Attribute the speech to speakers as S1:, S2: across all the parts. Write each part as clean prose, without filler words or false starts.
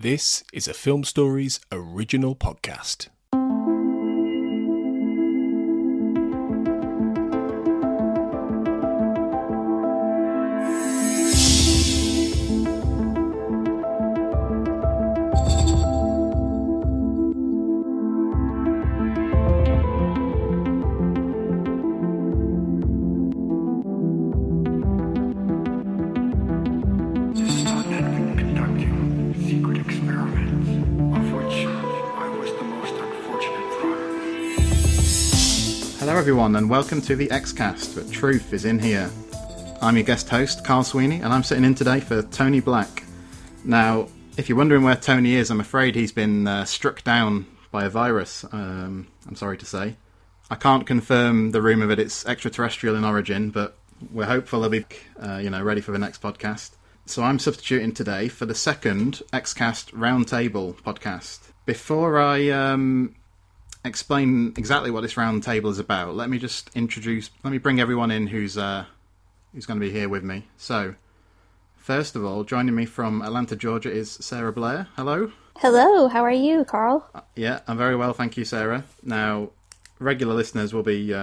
S1: This is a Film Stories original podcast.
S2: Hello everyone and welcome to the Xcast, but truth is in here. I'm your guest host, Carl Sweeney, and I'm sitting in today for Tony Black. Now, if you're wondering where Tony is, I'm afraid he's been struck down by a virus, I'm sorry to say. I can't confirm the rumour that it's extraterrestrial in origin, but we're hopeful he'll be ready for the next podcast. So I'm substituting today for the second Xcast Roundtable podcast. Before I explain exactly what this round table is about, let me bring everyone in who's going to be here with me. So, first of all, joining me from Atlanta, Georgia is Sarah Blair. Hello.
S3: Hello, how are you, Carl?
S2: Yeah, I'm very well, thank you, Sarah. Now, regular listeners will be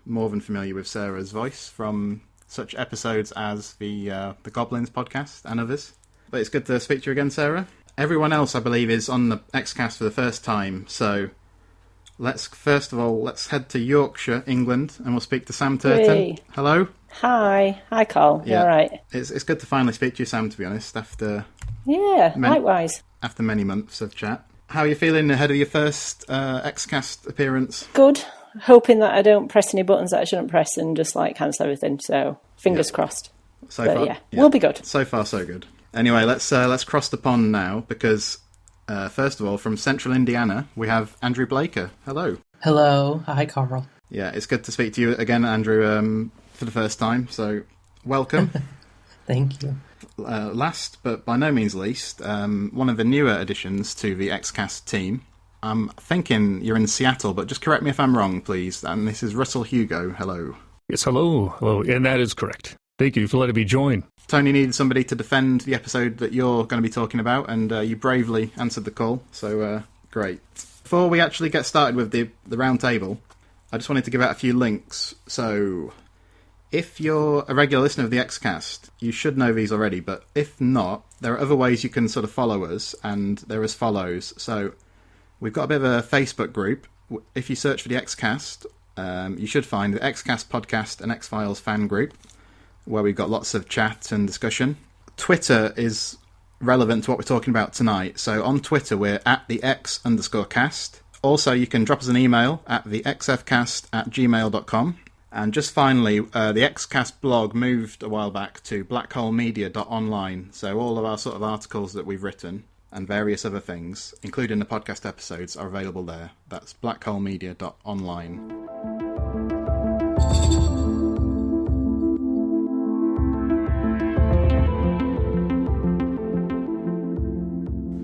S2: more than familiar with Sarah's voice from such episodes as the Goblins podcast and others. But it's good to speak to you again, Sarah. Everyone else, I believe, is on the Xcast for the first time, so let's head to Yorkshire, England, and we'll speak to Sam Turton.
S4: Hey.
S2: Hello.
S4: Hi, Carl.
S2: Yeah.
S4: You all right?
S2: It's good to finally speak to you, Sam. To be honest,
S4: Likewise.
S2: After many months of chat, how are you feeling ahead of your first Xcast appearance?
S4: Good. Hoping that I don't press any buttons that I shouldn't press and just cancel everything. So fingers crossed.
S2: So far,
S4: yeah, we'll be good.
S2: So far, so good. Anyway, let's cross the pond now because. First of all, from Central Indiana, we have Andrew Blaker. Hello.
S5: Hello. Hi, Carl.
S2: Yeah, it's good to speak to you again, Andrew, for the first time, so welcome.
S5: Thank you.
S2: Last, but by no means least, one of the newer additions to the Xcast team. I'm thinking you're in Seattle, but just correct me if I'm wrong, please. And this is Russell Hugo. Hello.
S1: Yes, hello. Hello, and that is correct. Thank you for letting me join.
S2: Tony needed somebody to defend the episode that you're going to be talking about, and you bravely answered the call, so great. Before we actually get started with the round table, I just wanted to give out a few links. So, if you're a regular listener of the Xcast, you should know these already, but if not, there are other ways you can sort of follow us, and they're as follows. So, we've got a bit of a Facebook group. If you search for the Xcast, you should find the Xcast Podcast and X-Files fan group, where we've got lots of chat and discussion. Twitter is relevant to what we're talking about tonight. So on Twitter, we're at the X_cast. Also, you can drop us an email at thexfcast@gmail.com. And just finally, the Xcast blog moved a while back to blackholemedia.online. So all of our sort of articles that we've written and various other things, including the podcast episodes, are available there. That's blackholemedia.online.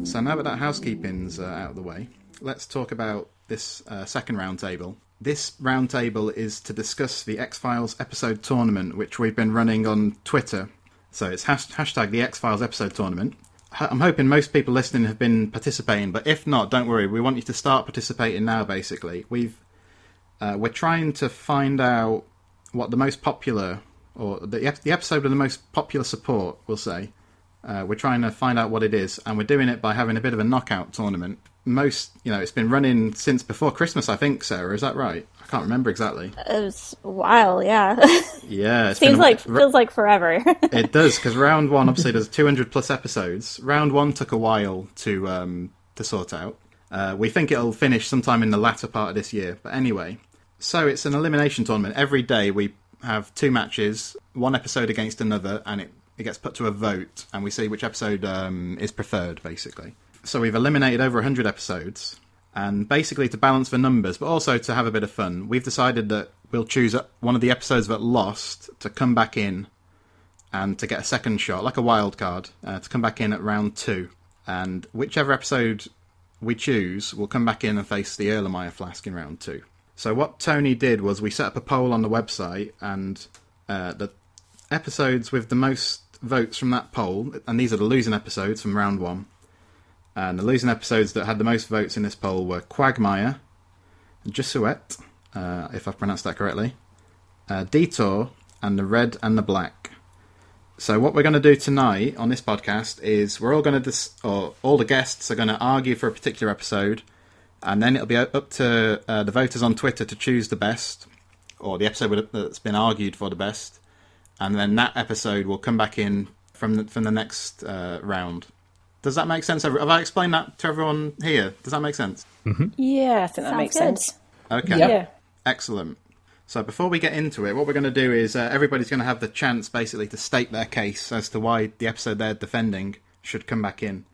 S2: So now that housekeeping's out of the way, let's talk about this second roundtable. This roundtable is to discuss the X-Files episode tournament, which we've been running on Twitter. So it's hashtag the X-Files episode tournament. I'm hoping most people listening have been participating, but if not, don't worry. We want you to start participating now, basically. We're trying to find out what the most popular, or the episode with the most popular support, we'll say. We're trying to find out what it is, and we're doing it by having a bit of a knockout tournament. It's been running since before Christmas, I think, Sarah, is that right? I can't remember exactly.
S3: It was a while, yeah.
S2: Yeah.
S3: Feels like forever.
S2: It does, because round one, obviously, there's 200 plus episodes. Round one took a while to sort out. We think it'll finish sometime in the latter part of this year, but anyway. So it's an elimination tournament. Every day we have 2 matches, one episode against another, and it gets put to a vote, and we see which episode is preferred, basically. So we've eliminated over 100 episodes, and basically to balance the numbers, but also to have a bit of fun, we've decided that we'll choose one of the episodes that lost to come back in and to get a second shot, like a wildcard, to come back in at round 2. And whichever episode we choose will come back in and face the Erlenmeyer flask in round 2. So what Tony did was we set up a poll on the website, and the episodes with the most votes from that poll, and these are the losing episodes from round 1, And the losing episodes that had the most votes in this poll were Quagmire, Jesuit, if I've pronounced that correctly, Detour, and The Red and the Black. So what we're going to do tonight on this podcast is we're all going to, all the guests are going to argue for a particular episode, and then it'll be up to the voters on Twitter to choose the best, or the episode that's been argued for the best, and then that episode will come back in from the next round. Does that make sense? Have I explained that to everyone here? Does that make sense?
S1: Mm-hmm.
S4: Yeah, I think that
S3: Sounds
S4: makes
S3: good.
S4: sense.
S2: Okay.
S4: Yeah.
S2: Excellent. So before we get into it, what we're going to do is everybody's going to have the chance basically to state their case as to why the episode they're defending should come back in.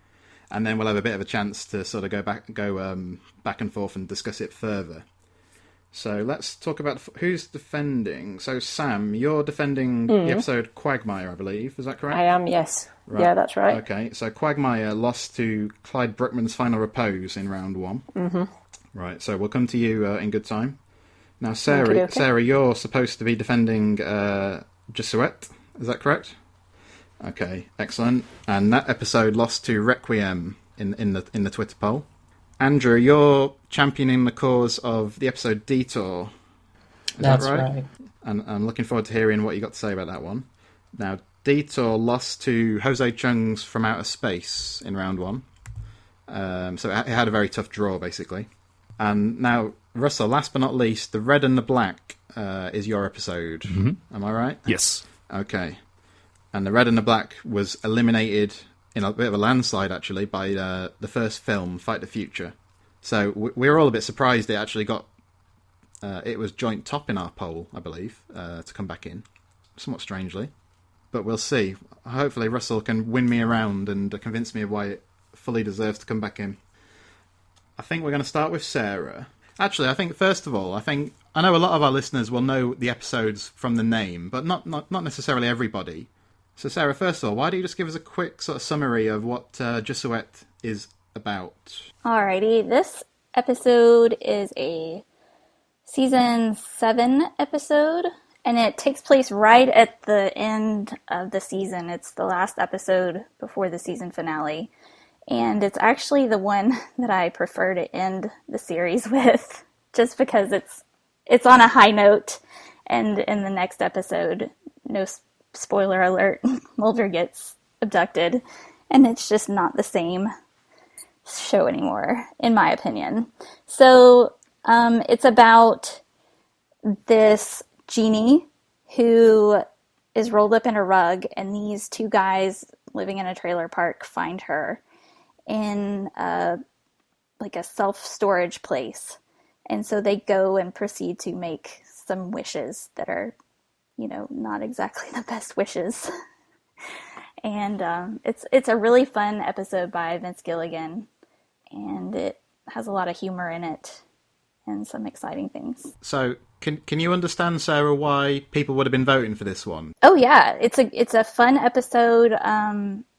S2: And then we'll have a bit of a chance to sort of go back and forth and discuss it further. So let's talk about who's defending. So Sam, you're defending the episode Quagmire, I believe. Is that correct?
S4: I am, yes.
S2: Right.
S4: Yeah, that's right.
S2: Okay, so Quagmire lost to Clyde Bruckman's Final Repose in round 1. Mm-hmm. Right, so we'll come to you in good time. Now,
S4: Okay.
S2: Sarah, you're supposed to be defending Jesuit. Is that correct? Okay, excellent. And that episode lost to Requiem in the Twitter poll. Andrew, you're championing the cause of the episode Detour.
S5: That's
S2: that right?
S5: right.
S2: And I'm looking forward to hearing what you got to say about that one. Now, Detour lost to Jose Chung's From Outer Space in round 1. So it had a very tough draw, basically. And now, Russell, last but not least, The Red and the Black is your episode. Mm-hmm. Am I right?
S1: Yes.
S2: Okay. And The Red and the Black was eliminated in a bit of a landslide, actually, by the first film, Fight the Future. So we were all a bit surprised it actually got... it was joint top in our poll, I believe, to come back in. Somewhat strangely. But we'll see. Hopefully Russell can win me around and convince me of why it fully deserves to come back in. I think we're going to start with Sarah. Actually, I think, first of all, I know a lot of our listeners will know the episodes from the name, but not necessarily everybody. So, Sarah, first of all, why don't you just give us a quick sort of summary of what Jesuit is about?
S3: Alrighty, this episode is a season 7 episode, and it takes place right at the end of the season. It's the last episode before the season finale, and it's actually the one that I prefer to end the series with, just because it's on a high note, and in the next episode, no spoiler alert, Mulder gets abducted, and it's just not the same show anymore, in my opinion. So, it's about this genie who is rolled up in a rug, and these two guys living in a trailer park find her in a self-storage place. And so they go and proceed to make some wishes that are, not exactly the best wishes. And it's a really fun episode by Vince Gilligan, and it has a lot of humor in it and some exciting things.
S2: So, can you understand, Sarah, why people would have been voting for this one?
S3: Oh yeah, it's a fun episode.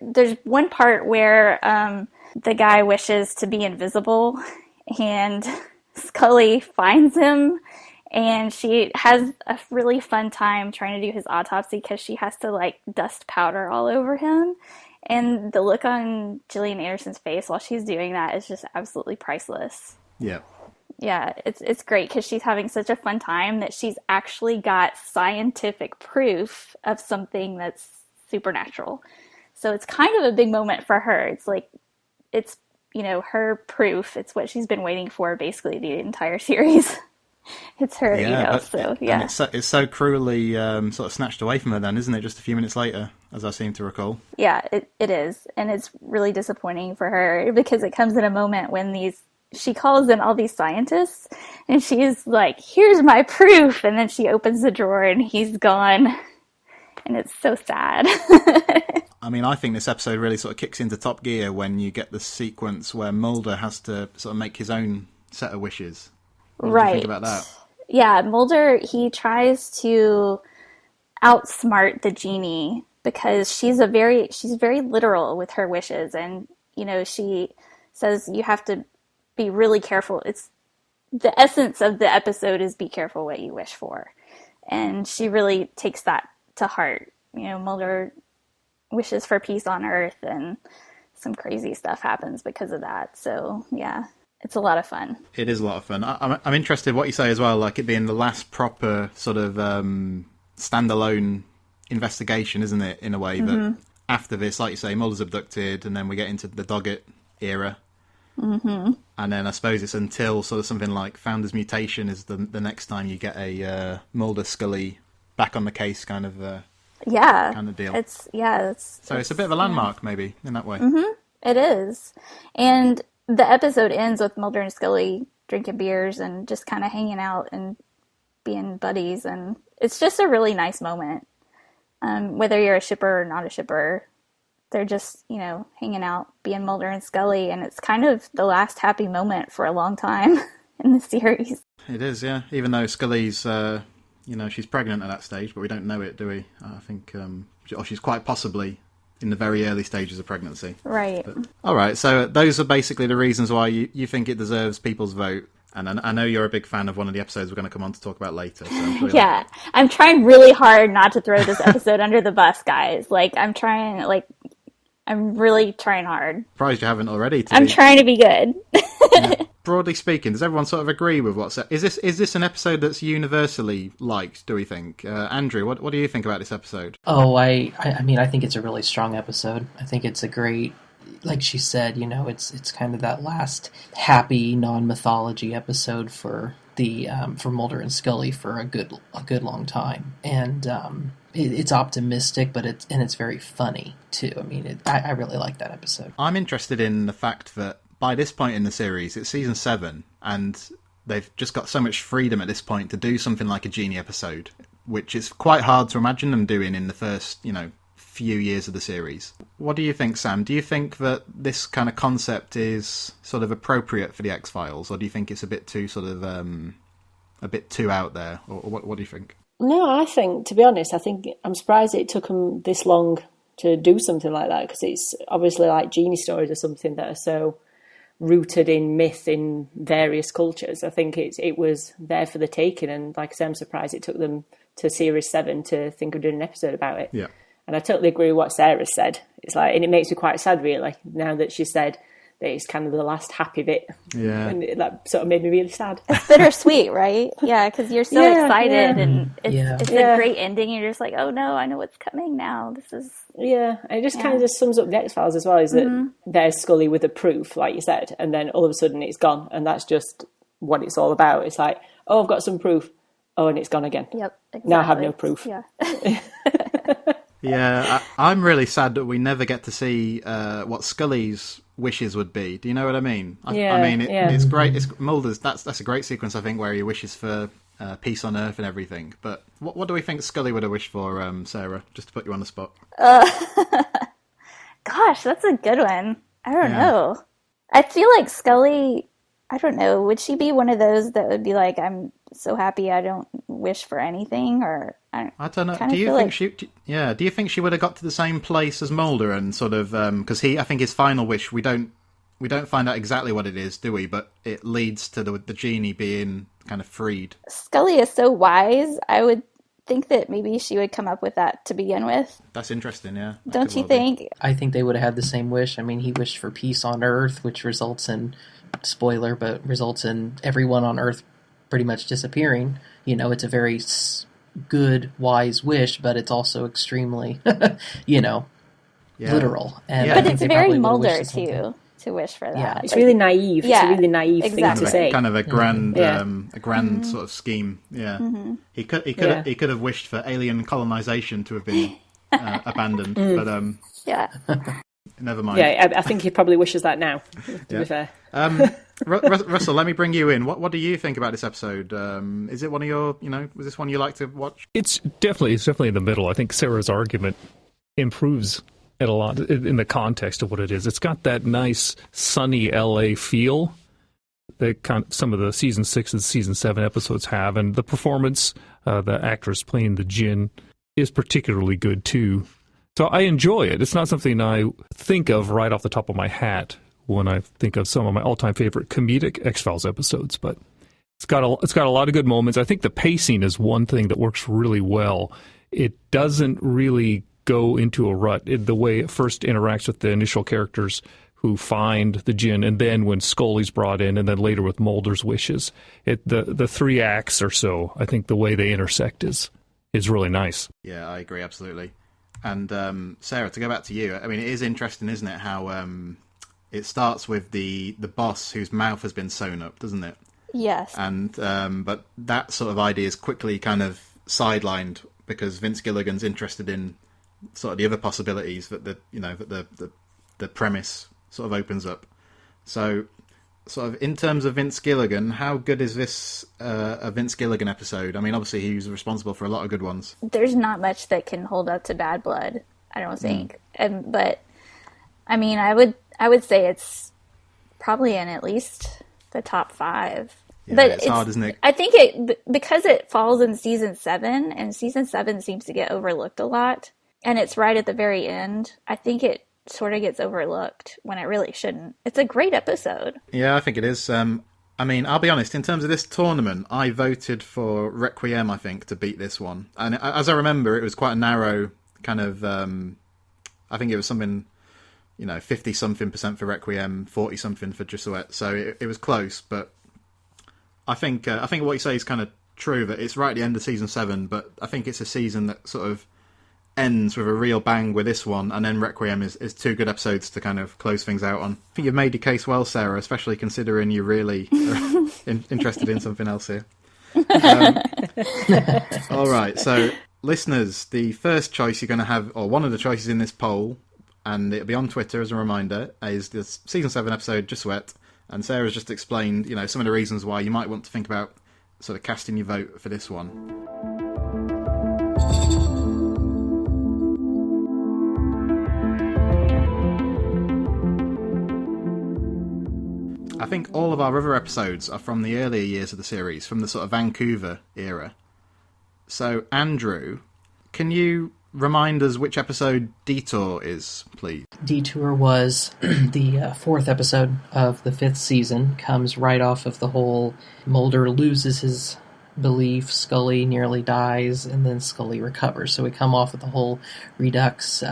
S3: There's one part where the guy wishes to be invisible, and Scully finds him, and she has a really fun time trying to do his autopsy because she has to dust powder all over him. And the look on Gillian Anderson's face while she's doing that is just absolutely priceless.
S2: Yeah.
S3: Yeah, it's great because she's having such a fun time that she's actually got scientific proof of something that's supernatural. So it's kind of a big moment for her. It's her proof. It's what she's been waiting for basically the entire series. It's her, so yeah.
S2: And it's so cruelly sort of snatched away from her then, isn't it? Just a few minutes later, as I seem to recall.
S3: Yeah, it is. And it's really disappointing for her because it comes in a moment when she calls in all these scientists and she's like, here's my proof. And then she opens the drawer and he's gone. And it's so sad.
S2: I mean, I think this episode really sort of kicks into top gear when you get the sequence where Mulder has to sort of make his own set of wishes. What do you think about that?
S3: Yeah, Mulder, he tries to outsmart the genie because she's very literal with her wishes, and she says you have to be really careful. It's the essence of the episode is be careful what you wish for, and she really takes that to heart. Mulder wishes for peace on Earth, and some crazy stuff happens because of that. So yeah, it's a lot of fun.
S2: It is a lot of fun. I'm interested in what you say as well, like it being the last proper sort of standalone investigation, isn't it, in a way, that after this, like you say, Mulder's abducted, and then we get into the Doggett era. And then I suppose it's until sort of something like Founder's Mutation is the next time you get a Mulder Scully back on the case kind of deal.
S3: It's
S2: a bit of a landmark, maybe, in that way.
S3: It is. And the episode ends with Mulder and Scully drinking beers and just kind of hanging out and being buddies, and it's just a really nice moment. Whether you're a shipper or not a shipper, they're just, hanging out, being Mulder and Scully, and it's kind of the last happy moment for a long time in the series.
S2: It is, yeah. Even though Scully's, she's pregnant at that stage, but we don't know it, do we? I think, or she's quite possibly in the very early stages of pregnancy.
S3: Right.
S2: But, all right, so those are basically the reasons why you think it deserves people's vote. And I know you're a big fan of one of the episodes we're going to come on to talk about later. So I'm sure
S3: I'm trying really hard not to throw this episode under the bus, guys. I'm really trying hard.
S2: Surprised you haven't already.
S3: I'm trying to be good.
S2: Yeah. Broadly speaking, does everyone sort of agree with what's... Is this an episode that's universally liked, do we think? Andrew, what do you think about this episode?
S5: Oh, I mean, I think it's a really strong episode. I think it's a great... Like she said, it's kind of that last happy non-mythology episode for for Mulder and Scully for a good long time, and it's optimistic, but it's very funny too. I mean, I really like that episode.
S2: I'm interested in the fact that by this point in the series, it's season 7, and they've just got so much freedom at this point to do something like a Genie episode, which is quite hard to imagine them doing in the first, few years of the series. What do you think, Sam? Do you think that this kind of concept is sort of appropriate for the X-Files, or do you think it's a bit too sort of a bit too out there, or what do you think?
S4: No, I think, to be honest, I'm surprised it took them this long to do something like that, because it's obviously like Genie stories or something that are so rooted in myth in various cultures. I think it was there for the taking, and like I said, I'm surprised it took them to series 7 to think of doing an episode about it.
S2: Yeah.
S4: And I totally agree with what Sarah said. It's like, and it makes me quite sad, really, now that she said that it's kind of the last happy bit.
S2: Yeah.
S4: And that sort of made me really sad.
S3: It's bittersweet, right? Yeah, because you're so excited, and it's a great ending, and you're just like, oh no, I know what's coming now. This is...
S4: Yeah, and it just kind of just sums up the X-Files as well, is that there's Scully with the proof, like you said, and then all of a sudden it's gone, and that's just what it's all about. It's like, oh, I've got some proof. Oh, and it's gone again.
S3: Yep, exactly.
S4: Now I have no proof.
S3: Yeah.
S2: Yeah, I'm really sad that we never get to see what Scully's wishes would be. Do you know what I mean? It's great. It's Mulder's. That's a great sequence, I think, where he wishes for peace on Earth and everything. But what do we think Scully would have wished for, Sarah? Just to put you on the spot.
S3: Gosh, that's a good one. I don't know. I feel like Scully, I don't know, would she be one of those that would be like, I'm so happy I don't wish for anything, or I don't know.
S2: Do you think she would have got to the same place as Mulder, and sort of because I think his final wish, we don't find out exactly what it is, do we? But it leads to the genie being kind of freed.
S3: Scully is so wise. I would think that maybe she would come up with that to begin with.
S2: That's interesting, yeah.
S3: Don't you think?
S5: I think they would have had the same wish. I mean, he wished for peace on Earth, which results in, spoiler, but results in everyone on Earth pretty much disappearing. It's a very good, wise wish, but it's also extremely, literal. And
S3: but it's very Mulder, too, to wish for that.
S4: Yeah, it's really naive. Yeah, it's a really naive thing to say.
S2: Kind of a grand, sort of scheme. Yeah, he could have wished for alien colonization to have been abandoned, but never mind.
S4: Yeah, I think he probably wishes that now. To be fair.
S2: Russell, let me bring you in. What do you think about this episode? Is it one of your, was this one you like to watch?
S1: It's definitely in the middle. I think Sarah's argument improves it a lot in the context of what it is. It's got that nice sunny LA feel that some of the season 6 and season 7 episodes have, and the performance, the actress playing the Djinn, is particularly good too. So I enjoy it. It's not something I think of right off the top of my hat when I think of some of my all-time favorite comedic X-Files episodes, but it's got a lot of good moments. I think the pacing is one thing that works really well. It doesn't really go into a rut. The way it first interacts with the initial characters who find the djinn, and then when Scully's brought in, and then later with Mulder's wishes. The 3 acts or so, I think the way they intersect is really nice.
S2: Yeah, I agree, absolutely. And Sarah, to go back to you, I mean, it is interesting, isn't it, how it starts with the boss whose mouth has been sewn up, doesn't it?
S3: Yes.
S2: And but that sort of idea is quickly kind of sidelined because Vince Gilligan's interested in sort of the other possibilities that the premise sort of opens up. So, sort of in terms of Vince Gilligan, how good is this a Vince Gilligan episode? I mean, obviously he was responsible for a lot of good ones.
S3: There's not much that can hold up to Bad Blood, I don't think. But I mean, I would say it's probably in at least the top 5.
S2: Yeah,
S3: but
S2: it's hard, isn't it?
S3: I think because it falls in season 7, and season 7 seems to get overlooked a lot, and it's right at the very end. I think it sort of gets overlooked when it really shouldn't. It's a great episode.
S2: Yeah, I think it is. I mean, I'll be honest, in terms of this tournament, I voted for Requiem, I think, to beat this one. And as I remember, it was quite a narrow kind of, I think it was something, 50-something% for Requiem, 40-something for Jesuit. So it was close, but I think what you say is kind of true, that it's right at the end of season 7, but I think it's a season that sort of ends with a real bang with this one, and then Requiem is 2 good episodes to kind of close things out on. I think you've made your case well, Sarah, especially considering you're really interested in something else here. All right, so listeners, the first choice you're going to have, or one of the choices in this poll, and it'll be on Twitter as a reminder, is this season 7 episode, Jesuit, and Sarah's just explained, some of the reasons why you might want to think about sort of casting your vote for this one. I think all of our other episodes are from the earlier years of the series, from the sort of Vancouver era. So, Andrew, can you remind us which episode Detour is, please?
S5: Detour was the 4th episode of the 5th season, comes right off of the whole Mulder loses his belief, Scully nearly dies, and then Scully recovers. So we come off with the whole Redux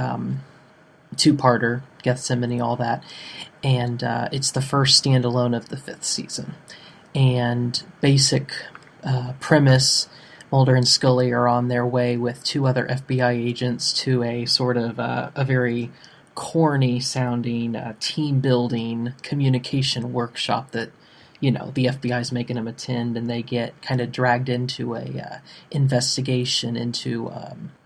S5: 2-parter, Gethsemane, all that. And it's the first standalone of the 5th season. And basic premise, Mulder and Scully are on their way with 2 other FBI agents to a sort of a very corny-sounding team-building communication workshop that, the FBI is making them attend, and they get kind of dragged into a investigation into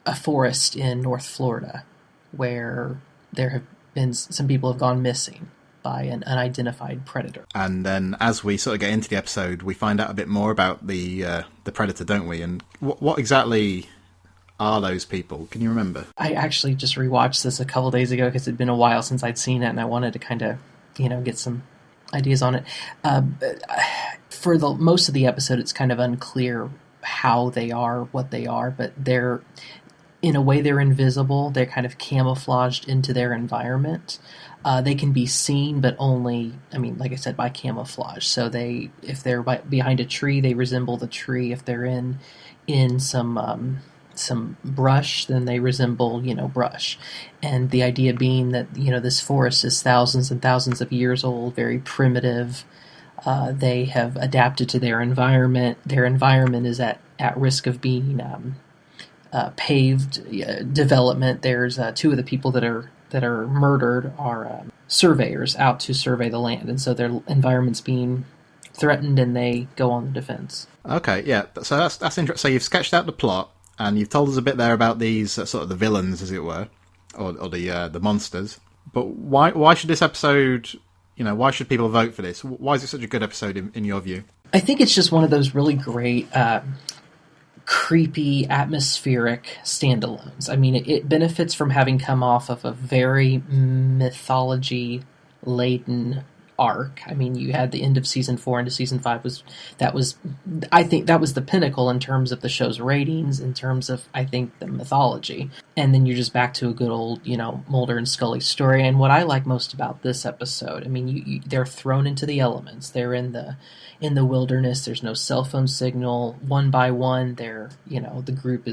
S5: a forest in North Florida where there have been some people have gone missing by an unidentified predator.
S2: And then as we sort of get into the episode, we find out a bit more about the predator, don't we? And what exactly are those people? Can you remember?
S5: I actually just rewatched this a couple days ago because it'd been a while since I'd seen it, and I wanted to kind of, get some ideas on it. For the most of the episode, it's kind of unclear how they are, what they are, but they're, in a way, they're invisible. They're kind of camouflaged into their environment. They can be seen, but only, like I said, by camouflage. So if they're behind a tree, they resemble the tree. If they're in some brush, then they resemble, brush. And the idea being that, this forest is thousands and thousands of years old, very primitive. They have adapted to their environment. Their environment is at risk of being paved development. There's 2 of the people that are murdered are surveyors out to survey the land, and so their environment's being threatened, and they go on the defense.
S2: Okay, yeah. So that's interesting. So you've sketched out the plot, and you've told us a bit there about these sort of the villains, as it were, or the monsters. But why should this episode? Why should people vote for this? Why is it such a good episode in your view?
S5: I think it's just one of those really great, creepy, atmospheric standalones. It benefits from having come off of a very mythology-laden arc. You had the end of season 4 into season 5 I think that was the pinnacle in terms of the show's ratings, in terms of, I think, the mythology. And then you're just back to a good old, Mulder and Scully story. And what I like most about this episode, they're thrown into the elements. They're in the wilderness. There's no cell phone signal. One by one, the group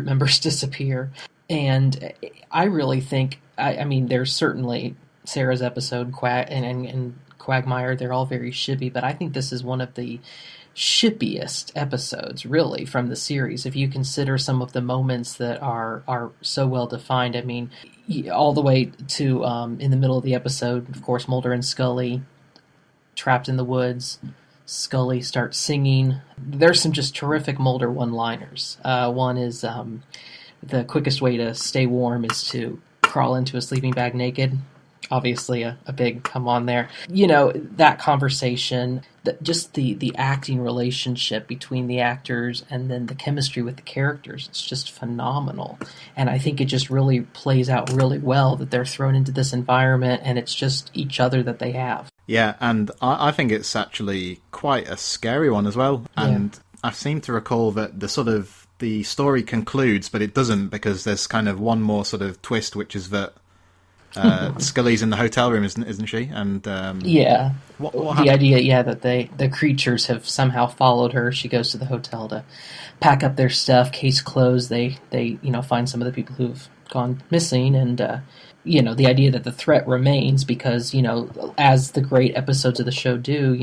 S5: members disappear. And I really think, I mean, there's certainly Sarah's episode, and Quagmire, they're all very shippy, but I think this is one of the shippiest episodes, really, from the series. If you consider some of the moments that are so well defined, I mean, all the way to in the middle of the episode, of course, Mulder and Scully trapped in the woods. Scully starts singing. There's some just terrific Mulder one-liners. One is the quickest way to stay warm is to crawl into a sleeping bag naked. Obviously a big come on there. You know, that conversation, just the acting relationship between the actors and then the chemistry with the characters, it's just phenomenal. And I think it just really plays out really well that they're thrown into this environment and it's just each other that they have.
S2: Yeah, and I think it's actually quite a scary one as well. And I seem to recall that the story concludes, but it doesn't, because there's kind of one more sort of twist, which is that Scully's in the hotel room, isn't she? And what
S5: the idea, that the creatures have somehow followed her. She goes to the hotel to pack up their stuff. Case closed. They find some of the people who've gone missing, and the idea that the threat remains because as the great episodes of the show do,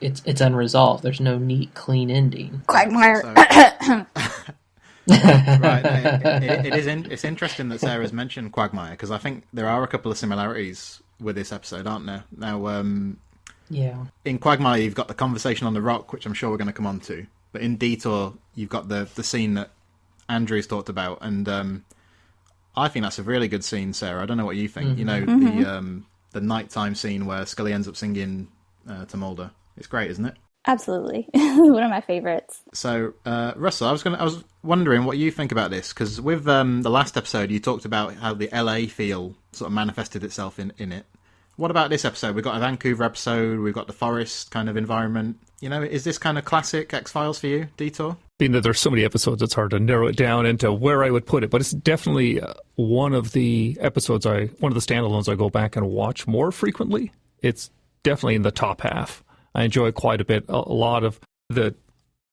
S5: it's unresolved. There's no neat, clean ending.
S3: Quagmire.
S2: Right. It's interesting that Sarah's mentioned Quagmire, because I think there are a couple of similarities with this episode, aren't there? Now, in Quagmire, you've got the conversation on the rock, which I'm sure we're going to come on to. But in Detour, you've got the scene that Andrew's talked about, and I think that's a really good scene, Sarah. I don't know what you think. The nighttime scene where Scully ends up singing to Mulder. It's great, isn't it?
S3: Absolutely. One of my favorites.
S2: So, Russell, I was wondering what you think about this, because with the last episode, you talked about how the LA feel sort of manifested itself in it. What about this episode? We've got a Vancouver episode, we've got the forest kind of environment. Is this kind of classic X-Files for you, Detour?
S1: Being that there's so many episodes, it's hard to narrow it down into where I would put it, but it's definitely one of the standalones I go back and watch more frequently. It's definitely in the top half. I enjoy quite a bit. A lot of the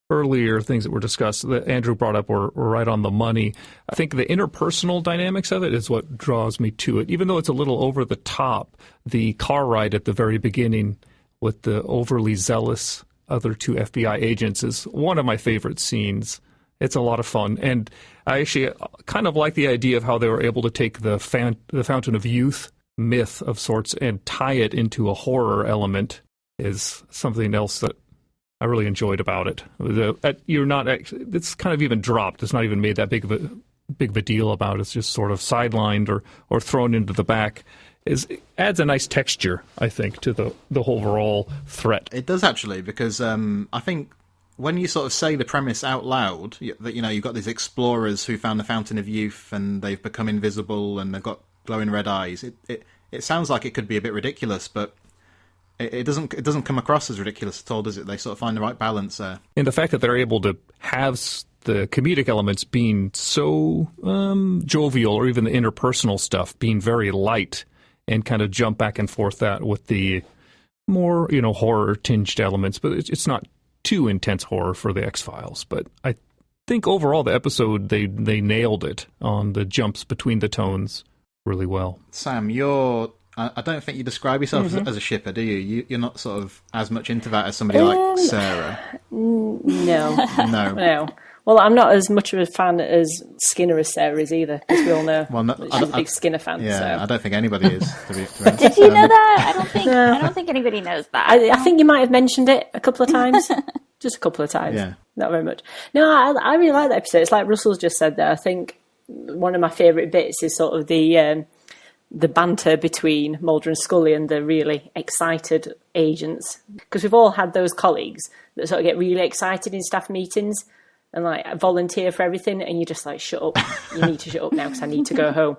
S1: earlier things that were discussed that Andrew brought up were right on the money. I think the interpersonal dynamics of it is what draws me to it. Even though it's a little over the top, the car ride at the very beginning with the overly zealous other two FBI agents is one of my favorite scenes. It's a lot of fun. And I actually kind of like the idea of how they were able to take the Fountain of Youth myth of sorts and tie it into a horror element is something else that I really enjoyed about it. It's kind of even dropped. It's not even made that big of a deal about it. It's just sort of sidelined or thrown into the back. It adds a nice texture, I think, to the overall threat.
S2: It does, actually, because I think when you sort of say the premise out loud, that you've got these explorers who found the Fountain of Youth and they've become invisible and they've got glowing red eyes. It sounds like it could be a bit ridiculous, but it doesn't come across as ridiculous at all, does it? They sort of find the right balance there.
S1: And the fact that they're able to have the comedic elements being so jovial, or even the interpersonal stuff being very light, and kind of jump back and forth that with the more horror tinged elements, but it's not too intense horror for the X-Files. But I think overall the episode they nailed it on the jumps between the tones really well.
S2: Sam, I don't think you describe yourself as a shipper, do you? You're not sort of as much into that as somebody like Sarah.
S4: No. Well, I'm not as much of a fan as Skinner as Sarah is either, because we all know she's a big Skinner fan.
S2: Yeah,
S4: so.
S2: I don't think anybody is. To be honest.
S3: Did you know that? I don't think anybody knows that.
S4: I think you might have mentioned it a couple of times. Just a couple of times.
S2: Yeah.
S4: Not very much. No, I really like that episode. It's like Russell's just said there. I think one of my favourite bits is sort of the banter between Mulder and Scully and the really excited agents. Because we've all had those colleagues that sort of get really excited in staff meetings and like volunteer for everything, and you're just like, shut up. You need to shut up now because I need to go home.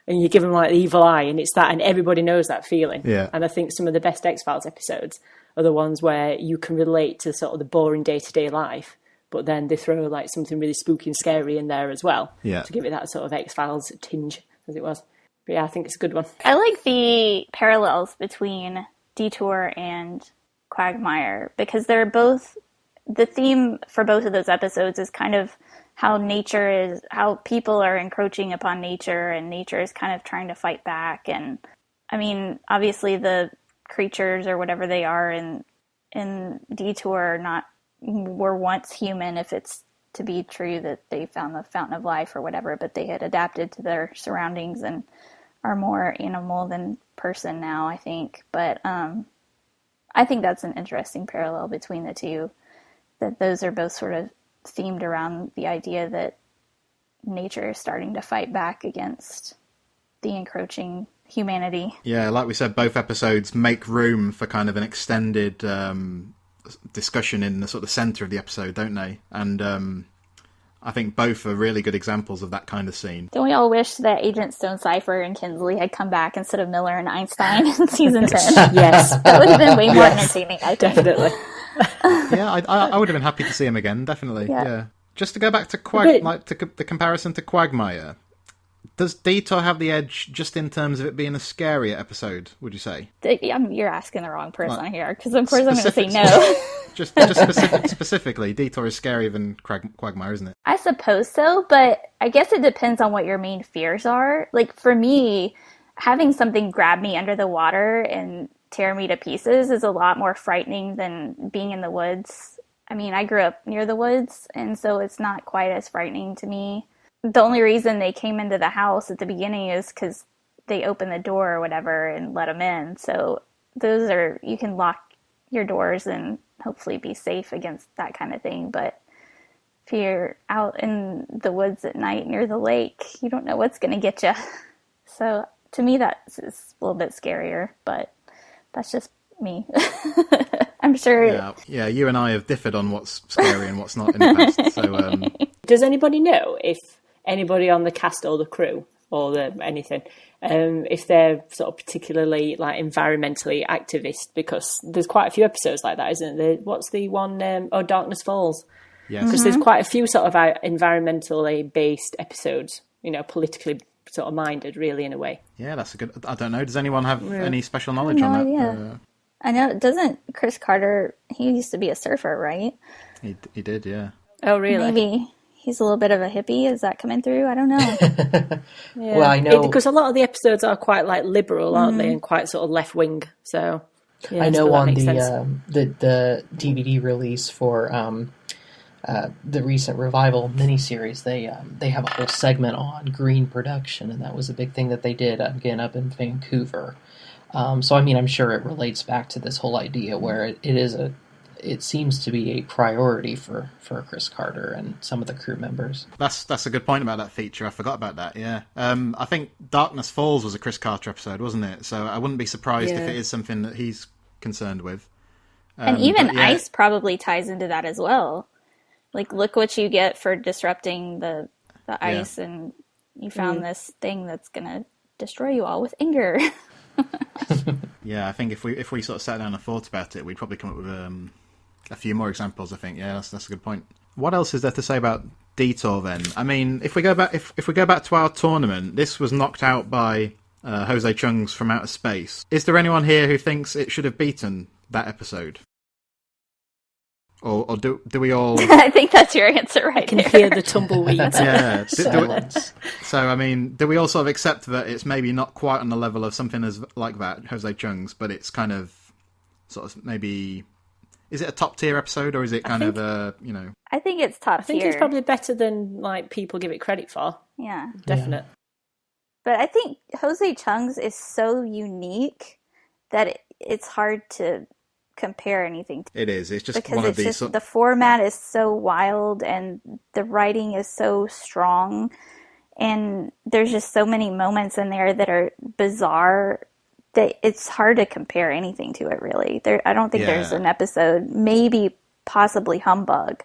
S4: And you give them like the evil eye, and it's that, and everybody knows that feeling.
S2: Yeah.
S4: And I think some of the best X-Files episodes are the ones where you can relate to sort of the boring day-to-day life, but then they throw like something really spooky and scary in there as well to give it that sort of X-Files tinge, as it was. But yeah, I think it's a good one.
S3: I like the parallels between Detour and Quagmire because they're both, the theme for both of those episodes is kind of how people are encroaching upon nature, and nature is kind of trying to fight back. And I mean, obviously the creatures or whatever they are in Detour were once human, if it's to be true that they found the fountain of life or whatever, but they had adapted to their surroundings and are more animal than person now, I think. But I think that's an interesting parallel between the two, that those are both sort of themed around the idea that nature is starting to fight back against the encroaching humanity.
S2: Yeah, like we said, both episodes make room for kind of an extended discussion in the sort of centre of the episode, don't they? And I think both are really good examples of that kind of scene.
S3: Don't we all wish that Agent Stonecipher and Kinsley had come back instead of Miller and Einstein in season 10?
S4: Yes.
S3: That would have been way more entertaining, I think.
S4: Definitely.
S2: Yeah, I would have been happy to see him again, definitely. Yeah. Just to go back to the comparison to Quagmire, does Detour have the edge just in terms of it being a scarier episode, would you say?
S3: You're asking the wrong person here, because of course I'm going to say no.
S2: just specifically, Detour is scarier than Quagmire, isn't it?
S3: I suppose so, but I guess it depends on what your main fears are. Like, for me, having something grab me under the water and tear me to pieces is a lot more frightening than being in the woods. I mean, I grew up near the woods, and so it's not quite as frightening to me. The only reason they came into the house at the beginning is because they opened the door or whatever and let them in. So you can lock your doors and hopefully be safe against that kind of thing. But if you're out in the woods at night near the lake, you don't know what's going to get you. So to me, that's a little bit scarier, but that's just me. I'm sure.
S2: Yeah, you and I have differed on what's scary and what's not in the past. So,
S4: does anybody know if anybody on the cast or the crew or anything, if they're sort of particularly like environmentally activist? Because there's quite a few episodes like that, isn't there? What's the one? Darkness Falls.
S2: Yes.
S4: Because there's quite a few sort of environmentally based episodes, politically sort of minded, really, in a way.
S2: Yeah, that's a good. I don't know. Does anyone have any special knowledge on that?
S3: Idea. I know. Doesn't Chris Carter? He used to be a surfer, right?
S2: He did, yeah.
S4: Oh, really?
S3: Maybe he's a little bit of a hippie. Is that coming through? I don't know.
S4: Yeah.
S5: Well, I know
S4: because a lot of the episodes are quite like liberal, aren't they, and quite sort of left wing. So yeah,
S5: I know
S4: so
S5: on the DVD release for the recent Revival miniseries, they have a whole segment on green production, and that was a big thing that they did again up in Vancouver. So I mean, I'm sure it relates back to this whole idea where it seems to be a priority for Chris Carter and some of the crew members.
S2: That's a good point about that feature. I forgot about that. Yeah, I think Darkness Falls was a Chris Carter episode, wasn't it? So I wouldn't be surprised if it is something that he's concerned with.
S3: And even ice probably ties into that as well. Like, look what you get for disrupting the ice, and you found this thing that's gonna destroy you all with anger.
S2: Yeah, I think if we sort of sat down and thought about it, we'd probably come up with a few more examples. I think, yeah, that's a good point. What else is there to say about Detour then? I mean, if we go back to our tournament, this was knocked out by Jose Chung's From Outer Space. Is there anyone here who thinks it should have beaten that episode? Or do we all...
S3: I think that's your answer right there.
S4: I can hear the tumbleweed.
S2: Yeah. So, I mean, do we all sort of accept that it's maybe not quite on the level of something like that, Jose Chung's, but it's kind of sort of maybe... Is it a top tier episode, or is it kind of
S3: I think it's top tier.
S4: I think it's probably better than like people give it credit for.
S3: Yeah.
S4: Definite.
S3: But I think Jose Chung's is so unique that it's hard to compare anything to.
S2: It is. It's just
S3: because
S2: one of these.
S3: The format is so wild and the writing is so strong, and there's just so many moments in there that are bizarre that it's hard to compare anything to it, really. I don't think there's an episode, maybe possibly Humbug,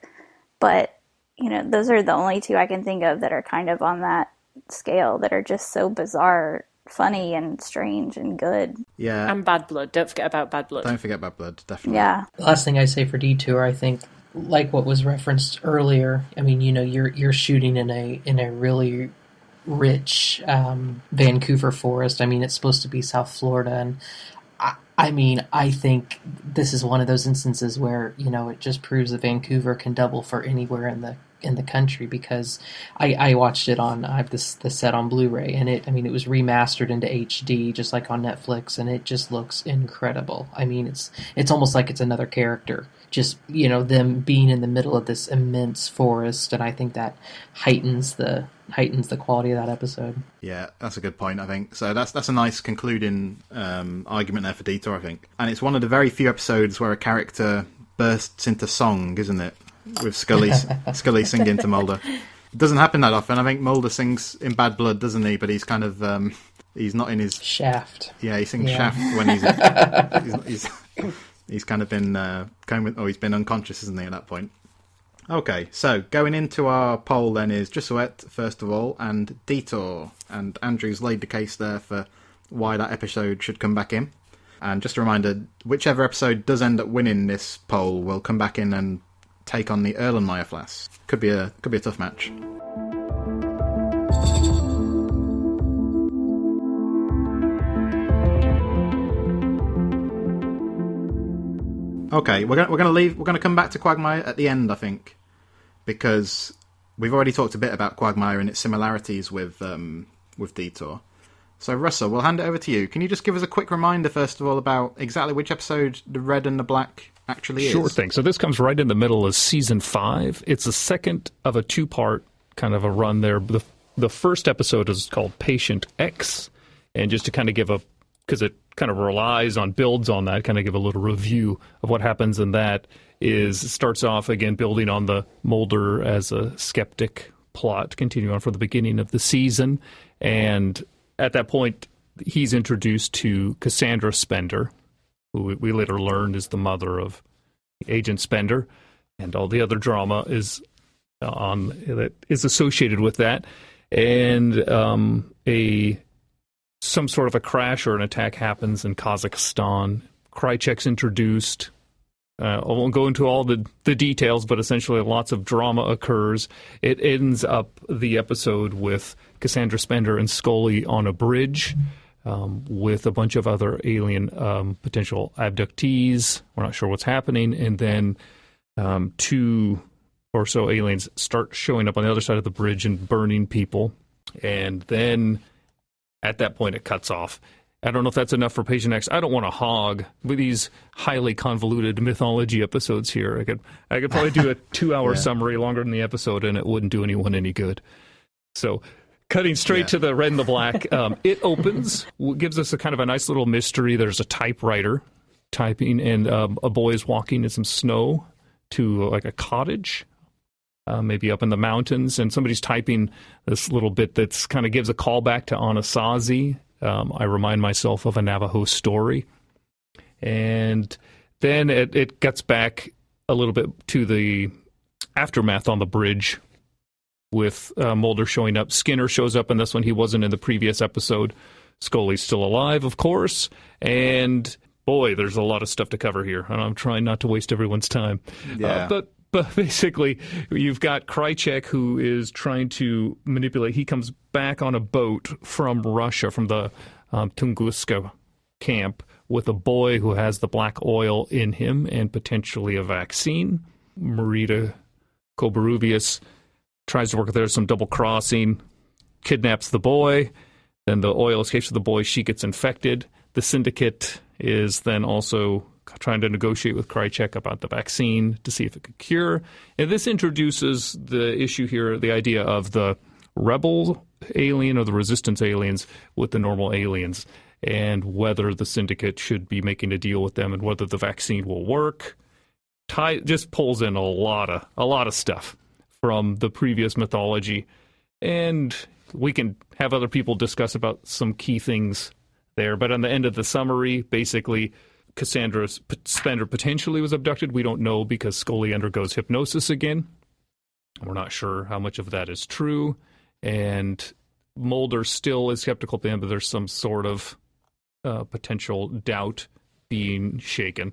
S3: but those are the only two I can think of that are kind of on that scale, that are just so bizarre, funny and strange and good.
S2: Yeah.
S4: And Bad Blood. Don't forget about Bad Blood.
S2: Don't forget about Blood, definitely.
S3: Yeah.
S5: The last thing I say for Detour, I think, like what was referenced earlier, I mean, you're shooting in a really rich Vancouver forest. I mean, it's supposed to be South Florida, and I think this is one of those instances where it just proves that Vancouver can double for anywhere in the in the country, because I watched it on, I have the set on Blu-ray, and it was remastered into HD just like on Netflix, and it just looks incredible. I mean, it's almost like it's another character, just, them being in the middle of this immense forest, and I think that heightens the quality of that episode.
S2: Yeah, that's a good point, I think. So that's a nice concluding argument there for Detour, I think. And it's one of the very few episodes where a character bursts into song, isn't it? With Scully singing to Mulder. It doesn't happen that often. I think Mulder sings in Bad Blood, doesn't he? But he's kind of he's not in his
S5: Shaft.
S2: Yeah, he sings Shaft when he's kind of been he's been unconscious, isn't he, at that point? Okay, so going into our poll then is Jesuit first of all, and Detour, and Andrew's laid the case there for why that episode should come back in. And just a reminder, whichever episode does end up winning this poll will come back in and take on the Erlenmeyer Flask. Could be a tough match. Okay, we're gonna come back to Quagmire at the end, I think, because we've already talked a bit about Quagmire and its similarities with Detour. So Russell, we'll hand it over to you. Can you just give us a quick reminder first of all about exactly which episode the red and the black actually is?
S1: Sure thing. So this comes right in the middle of season 5. It's the second of a 2-part kind of a run there. The first episode is called Patient X, and just to kind of because it kind of builds on that, kind of give a little review of what happens in that, it starts off again building on the Mulder as a skeptic plot, continue on from the beginning of the season, and at that point he's introduced to Cassandra Spender, who we later learned is the mother of Agent Spender, and all the other drama that is associated with that, and some sort of a crash or an attack happens in Kazakhstan. Krychek's introduced. I won't go into all the details, but essentially lots of drama occurs. It ends up the episode with Cassandra Spender and Scully on a bridge with a bunch of other alien potential abductees. We're not sure what's happening. And then 2 or so aliens start showing up on the other side of the bridge and burning people. And then at that point, it cuts off. I don't know if that's enough for Patient X. I don't want to hog with these highly convoluted mythology episodes here. I could probably do a 2-hour summary longer than the episode, and it wouldn't do anyone any good. So, cutting straight to the red and the black, it opens, gives us a kind of a nice little mystery. There's a typewriter typing, and a boy is walking in some snow to like a cottage. Maybe up in the mountains, and somebody's typing this little bit that's kind of gives a callback to Anasazi. I remind myself of a Navajo story. And then it gets back a little bit to the aftermath on the bridge with Mulder showing up. Skinner shows up in this one. He wasn't in the previous episode. Scully's still alive, of course. And boy, there's a lot of stuff to cover here. And I'm trying not to waste everyone's time.
S2: Yeah.
S1: But basically, you've got Krychek, who is trying to manipulate. He comes back on a boat from Russia, from the Tunguska camp, with a boy who has the black oil in him and potentially a vaccine. Marita Kobaruvius tries to work with her, some double-crossing, kidnaps the boy. Then the oil escapes with the boy. She gets infected. The syndicate is then also trying to negotiate with Krychek about the vaccine to see if it could cure. And this introduces the issue here, the idea of the rebel alien or the resistance aliens with the normal aliens, and whether the syndicate should be making a deal with them and whether the vaccine will work. Just pulls in a lot of stuff from the previous mythology. And we can have other people discuss about some key things there. But on the end of the summary, basically, Cassandra Spender potentially was abducted. We don't know because Scully undergoes hypnosis again. We're not sure how much of that is true. And Mulder still is skeptical at the end, but there's some sort of potential doubt being shaken.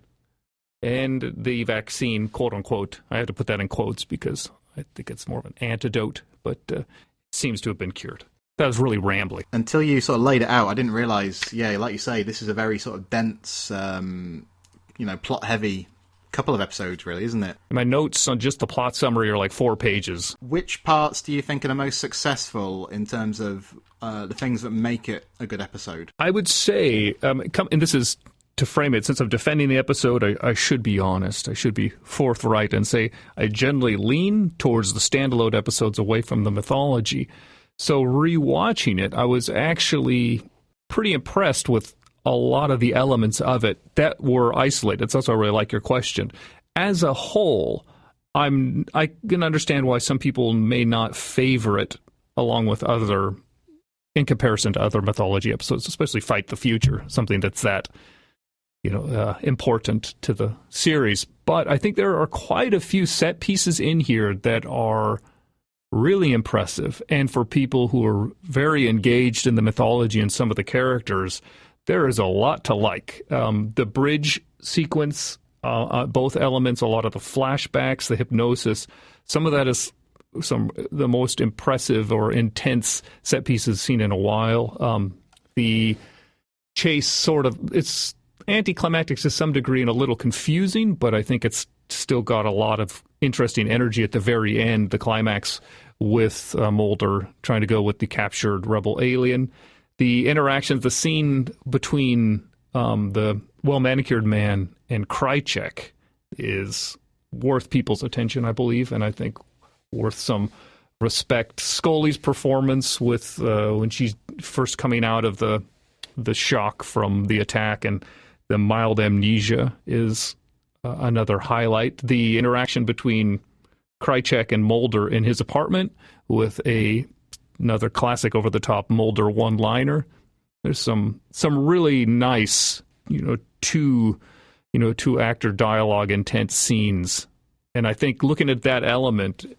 S1: And the vaccine, quote unquote, I had to put that in quotes because I think it's more of an antidote, but seems to have been cured. That was really rambling.
S2: Until you sort of laid it out, I didn't realise, like you say, this is a very sort of dense, plot-heavy couple of episodes, really, isn't it?
S1: My notes on just the plot summary are like 4 pages.
S2: Which parts do you think are the most successful in terms of the things that make it a good episode?
S1: I would say, and this is to frame it, since I'm defending the episode, I should be honest. I should be forthright and say I generally lean towards the standalone episodes away from the mythology. So rewatching it, I was actually pretty impressed with a lot of the elements of it that were isolated. So that's why I really like your question. As a whole, I can understand why some people may not favor it along with other, in comparison to other mythology episodes, especially Fight the Future, something that's that important to the series. But I think there are quite a few set pieces in here that are really impressive. And for people who are very engaged in the mythology and some of the characters, there is a lot to like. The bridge sequence, both elements, a lot of the flashbacks, the hypnosis, some of that is the most impressive or intense set pieces seen in a while. The chase it's anticlimactic to some degree and a little confusing, but I think it's still got a lot of interesting energy at the very end, the climax with Mulder trying to go with the captured rebel alien. The interactions, the scene between the well-manicured man and Krychek is worth people's attention, I believe, and I think worth some respect. Scully's performance with when she's first coming out of the shock from the attack and the mild amnesia is another highlight. The interaction between Krychek and Mulder in his apartment with another classic over-the-top Mulder one-liner. There's some really nice, two actor dialogue intense scenes. And I think looking at that element,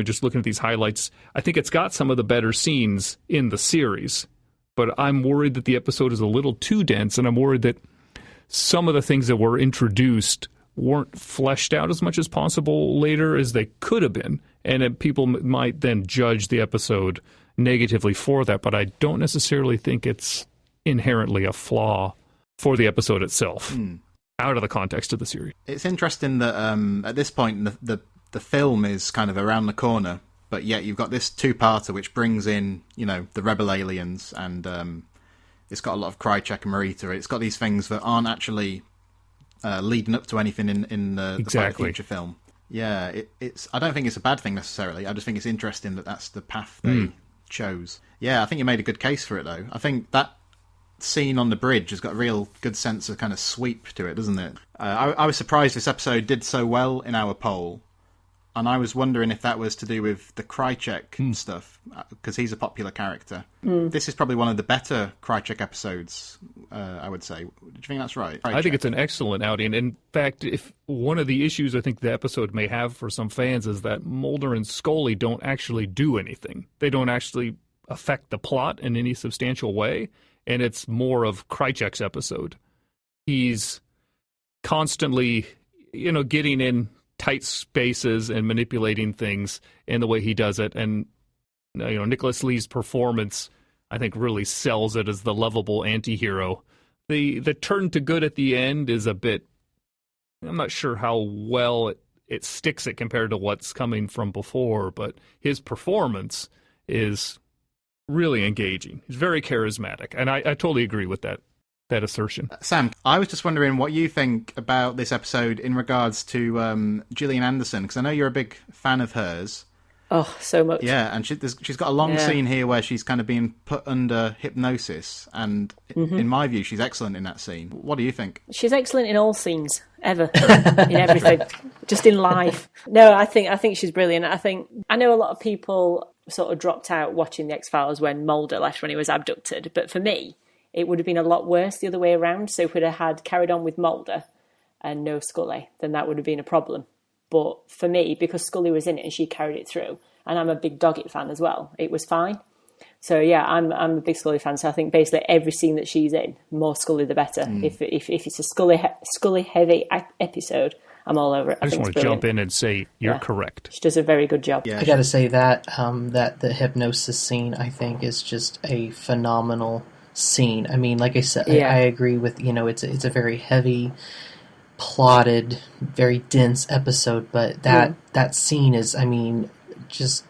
S1: just looking at these highlights, I think it's got some of the better scenes in the series. But I'm worried that the episode is a little too dense, and I'm worried that some of the things that were introduced weren't fleshed out as much as possible later as they could have been. And people might then judge the episode negatively for that, but I don't necessarily think it's inherently a flaw for the episode itself, out of the context of the series.
S2: It's interesting that at this point, the film is kind of around the corner, but yet you've got this two-parter which brings in, the rebel aliens, and it's got a lot of Krychek and Marita. It's got these things that aren't actually leading up to anything in the Fight of the Future film. Yeah, it's. I don't think it's a bad thing necessarily. I just think it's interesting that that's the path they chose. Yeah, I think you made a good case for it, though. I think that scene on the bridge has got a real good sense of kind of sweep to it, doesn't it? I was surprised this episode did so well in our poll. And I was wondering if that was to do with the Krychek stuff, because he's a popular character. This is probably one of the better Krychek episodes, I would say. Do you think that's right? Krychek.
S1: I think it's an excellent outing. In fact, if one of the issues I think the episode may have for some fans is that Mulder and Scully don't actually do anything. They don't actually affect the plot in any substantial way, and it's more of Krychek's episode. He's constantly, getting in tight spaces and manipulating things in the way he does it. And, Nicholas Lee's performance, I think, really sells it as the lovable anti-hero. The turn to good at the end is a bit, I'm not sure how well it sticks it compared to what's coming from before, but his performance is really engaging. He's very charismatic. And I totally agree with that assertion.
S2: Sam, I was just wondering what you think about this episode in regards to Gillian Anderson, because I know you're a big fan of hers.
S4: Oh, so much.
S2: Yeah, and she's got a long scene here where she's kind of being put under hypnosis, and in my view, she's excellent in that scene. What do you think?
S4: She's excellent in all scenes, ever, in everything, just in life. No, I think she's brilliant. I know a lot of people sort of dropped out watching The X-Files when Mulder left, when he was abducted, but for me, it would have been a lot worse the other way around. So if we'd have had carried on with Mulder and no Scully, then that would have been a problem. But for me, because Scully was in it and she carried it through, and I'm a big Doggett fan as well, it was fine. So yeah, I'm a big Scully fan. So I think basically every scene that she's in, more Scully the better. If it's a Scully heavy episode, I'm all over it.
S1: I just want to jump in and say you're correct.
S4: She does a very good job.
S5: I got to say that that the hypnosis scene, I think, is just a phenomenal scene. I mean, like I said, I agree with, it's a very heavy plotted, very dense episode, but that scene is, I mean, just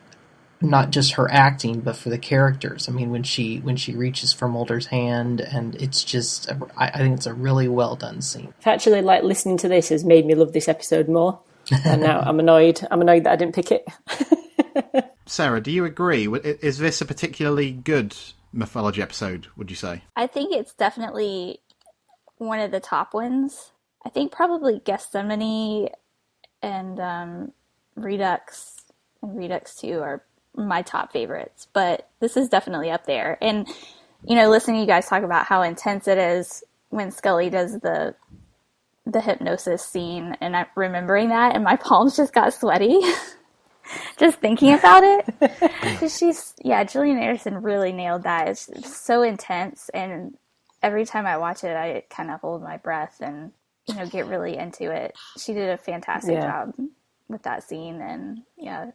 S5: not just her acting, but for the characters. I mean, when she reaches for Mulder's hand, and it's just, I think it's a really well done scene.
S4: Actually, like, listening to this has made me love this episode more, and now I'm annoyed that I didn't pick it.
S2: Sarah, do you agree? Is this a particularly good mythology episode, would you say?
S3: I think it's definitely one of the top ones. I think probably Gethsemane and Redux and Redux 2 are my top favorites, but this is definitely up there. And, you know, listening to you guys talk about how intense it is when Scully does the hypnosis scene, and I'm remembering that, and my palms just got sweaty just thinking about it. Gillian Anderson really nailed that. It's so intense, and every time I watch it, I kind of hold my breath and, you know, get really into it. She did a fantastic job with that scene, and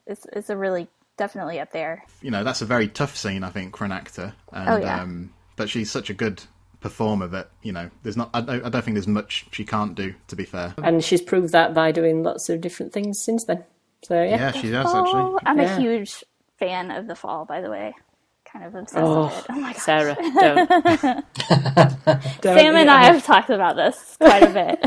S3: it's a really definitely up there.
S2: You know, that's a very tough scene, I think, for an actor. And, but she's such a good performer that, you know, I don't think there's much she can't do, to be fair.
S4: And she's proved that by doing lots of different things since then. So yeah
S2: she does, actually.
S3: I'm a huge fan of The Fall, by the way. Kind of obsessed with it. Oh my gosh.
S4: Sarah, don't.
S3: Sam and I have talked about this quite a bit.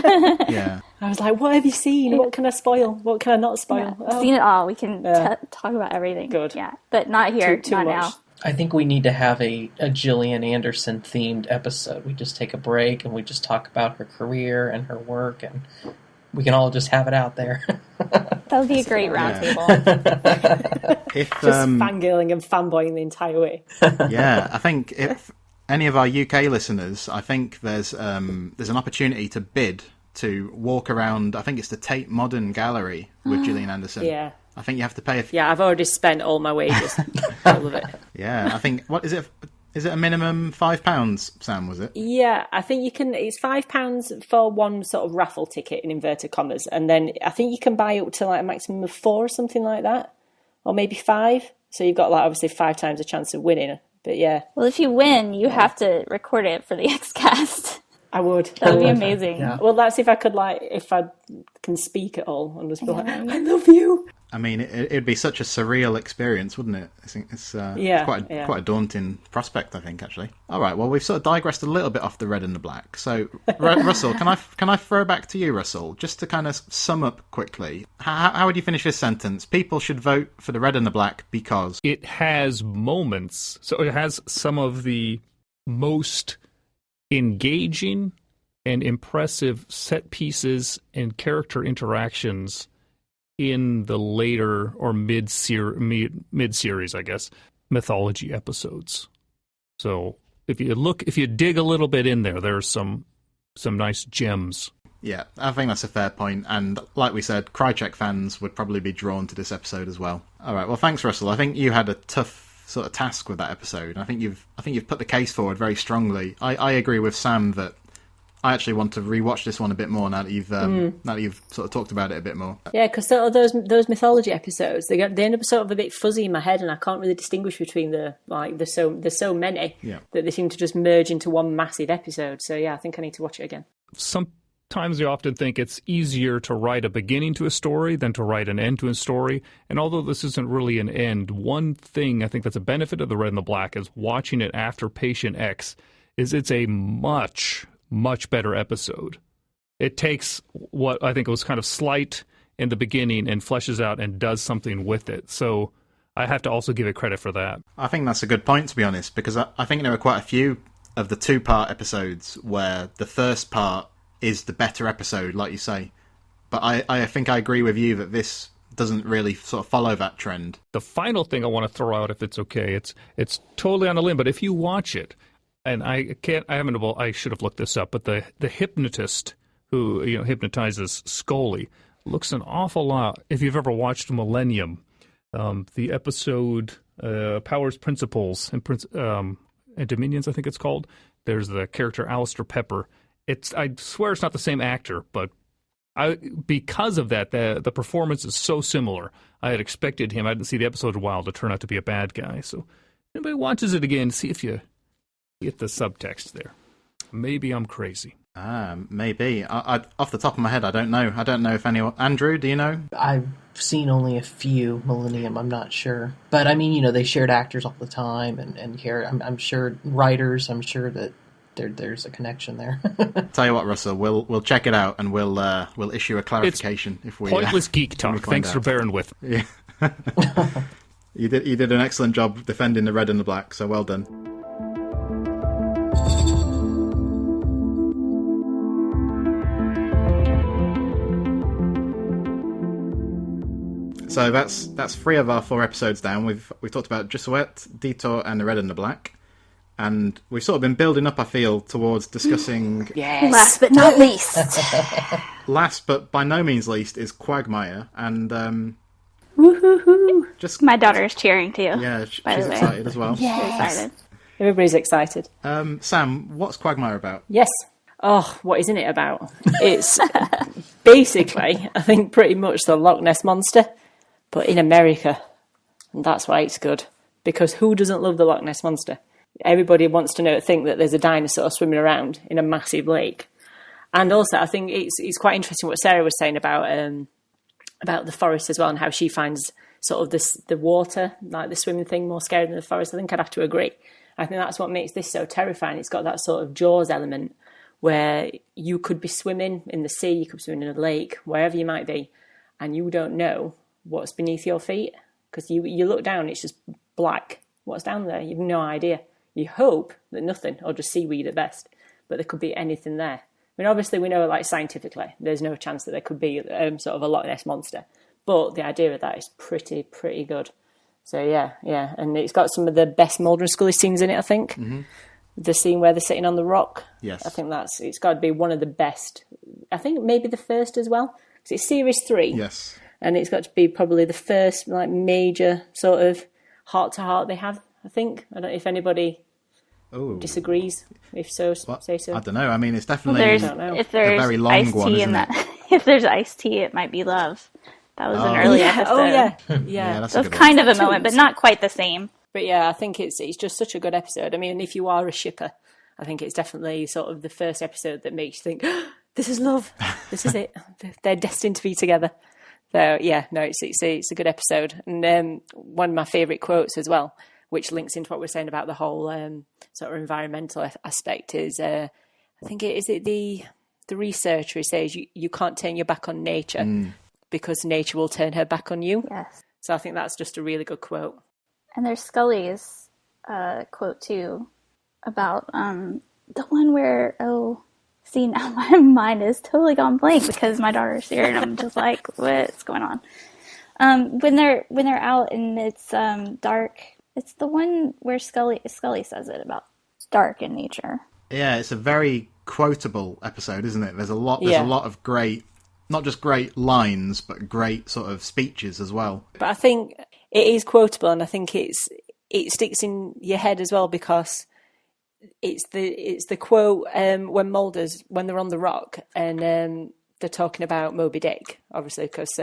S2: Yeah.
S4: I was like, what have you seen? What can I spoil? What can I not spoil?
S3: I've seen it all. We can talk about everything.
S4: Good.
S3: Yeah, but not here,
S4: Too
S3: not
S4: much.
S3: now.
S5: I think we need to have a Gillian Anderson themed episode. We just take a break and we just talk about her career and her work, and we can all just have it out there.
S3: That would be a great roundtable.
S2: If
S4: Just fangirling and fanboying the entire way.
S2: Yeah, I think if any of our UK listeners, I think there's an opportunity to bid to walk around, I think it's the Tate Modern Gallery with Gillian Anderson.
S4: Yeah.
S2: I think you have to pay
S4: I've already spent all my wages. All of it.
S2: Yeah, I think, what is it? Is it a minimum £5, Sam, was it?
S4: Yeah, I think you can. It's £5 for one sort of raffle ticket in inverted commas, and then I think you can buy up to like a maximum of 4 or something like that, or maybe 5. So you've got like obviously 5 times a chance of winning. But yeah,
S3: Well, if you win, you have to record it for the Xcast.
S4: I would.
S3: That would be amazing.
S5: Yeah.
S4: Well, that's if I could if I can speak at all and just be like, I love you.
S2: I mean, it'd be such a surreal experience, wouldn't it? I think it's quite a daunting prospect, I think, actually. All right, well, we've sort of digressed a little bit off the red and the black. So, Russell, can I throw back to you, Russell, just to kind of sum up quickly? How would you finish this sentence? People should vote for the red and the black because...
S1: It has moments. So it has some of the most engaging and impressive set pieces and character interactions in the later or mid-series, I guess, mythology episodes. So if you dig a little bit in there, there's some nice gems.
S2: Yeah, I think that's a fair point. And like we said, Krychek fans would probably be drawn to this episode as well. All right, well, thanks, Russell. I think you had a tough sort of task with that episode. And I think you've put the case forward very strongly. I agree with Sam that I actually want to rewatch this one a bit more now that you've sort of talked about it a bit more.
S4: Yeah, because those mythology episodes, they end up sort of a bit fuzzy in my head, and I can't really distinguish between there's so many that they seem to just merge into one massive episode. So yeah, I think I need to watch it again.
S1: Sometimes you often think it's easier to write a beginning to a story than to write an end to a story. And although this isn't really an end, one thing I think that's a benefit of the red and the black is watching it after Patient X is it's a much better episode. It takes what I think was kind of slight in the beginning and fleshes out and does something with it. So I have to also give it credit for that.
S2: I think that's a good point, to be honest, because I think there are quite a few of the 2-part episodes where the first part is the better episode, like you say. But I think I agree with you that this doesn't really sort of follow that trend.
S1: The final thing I want to throw out, if it's okay, it's totally on a limb, but if you watch it, and I should have looked this up, but the hypnotist who hypnotizes Scully looks an awful lot. If you've ever watched Millennium, the episode Powers, Principles, and Dominions, I think it's called. There's the character Alistair Pepper. I swear it's not the same actor, but because of that, the performance is so similar. I had expected him. I didn't see the episode in a while to turn out to be a bad guy. So, if anybody watches it again, see if you get the subtext there. Maybe I'm crazy.
S2: Maybe. I off the top of my head, I don't know. I don't know if anyone... Andrew, do you know?
S5: I've seen only a few Millennium, I'm not sure. But I mean, they shared actors all the time, and here, I'm sure writers, I'm sure that there's a connection there.
S2: Tell you what, Russell, we'll check it out, and we'll issue a clarification if we...
S1: Pointless geek talk. Thanks for bearing with.
S2: Yeah. You did an excellent job defending the red and the black, so well done. So that's 3 of our 4 episodes down. We've talked about Jesuit, Detour, and the Red and the Black, and we've sort of been building up, I feel, towards discussing.
S4: Yes.
S3: Last but not least.
S2: Last but by no means least is Quagmire, and
S3: Woohoo!
S2: just
S3: My daughter is cheering too.
S2: yeah, she's excited as well.
S3: Excited.
S4: Everybody's excited.
S2: Sam, what's Quagmire about?
S4: Yes. Oh, what isn't it about? It's basically, I think, pretty much the Loch Ness Monster, but in America. And that's why it's good. Because who doesn't love the Loch Ness Monster? Everybody wants to think that there's a dinosaur swimming around in a massive lake. And also, I think it's quite interesting what Sarah was saying about the forest as well, and how she finds sort of the water, like the swimming thing, more scary than the forest. I think I'd have to agree. I think that's what makes this so terrifying. It's got that sort of Jaws element where you could be swimming in the sea, you could be swimming in a lake, wherever you might be, and you don't know what's beneath your feet, because you look down, it's just black. What's down there? You've no idea. You hope that nothing, or just seaweed at best, but there could be anything there. I mean, obviously we know, like, scientifically, there's no chance that there could be sort of a Loch Ness Monster, but the idea of that is pretty good. So yeah, and it's got some of the best Mulder and Scully scenes in it, I think. Mm-hmm. The scene where they're sitting on the rock.
S2: Yes.
S4: I think it's got to be one of the best. I think maybe the first as well, because it's series 3.
S2: Yes.
S4: And it's got to be probably the first, like, major sort of heart-to-heart they have, I think. I don't know if anybody disagrees. If so, say so.
S2: I don't know. I mean, it's definitely
S3: If there's
S2: a very long
S3: iced
S2: one,
S3: tea
S2: isn't
S3: in
S2: it?
S3: that, if there's iced tea, it might be love. That was an early episode.
S4: Oh, yeah.
S2: Yeah, that's
S3: So
S2: a
S3: it's
S2: good
S3: kind
S2: one.
S3: of a moment, but not quite the same.
S4: But yeah, I think it's just such a good episode. I mean, if you are a shipper, I think it's definitely sort of the first episode that makes you think, oh, this is love. This is it. They're destined to be together. So yeah, no, it's a good episode. And one of my favourite quotes as well, which links into what we're saying about the whole sort of environmental aspect, is I think the researcher who says you can't turn your back on nature because nature will turn her back on you.
S3: Yes.
S4: So I think that's just a really good quote.
S3: And there's Scully's quote too about the one where see, now my mind is totally gone blank because my daughter's here and I'm just like, what's going on? When they're out and it's dark, it's the one where Scully says it about dark in nature.
S2: Yeah, it's a very quotable episode, isn't it? There's a lot of great, not just great lines, but great sort of speeches as well.
S4: But I think it is quotable, and I think it sticks in your head as well because it's the quote when they're on the rock and they're talking about Moby Dick, obviously because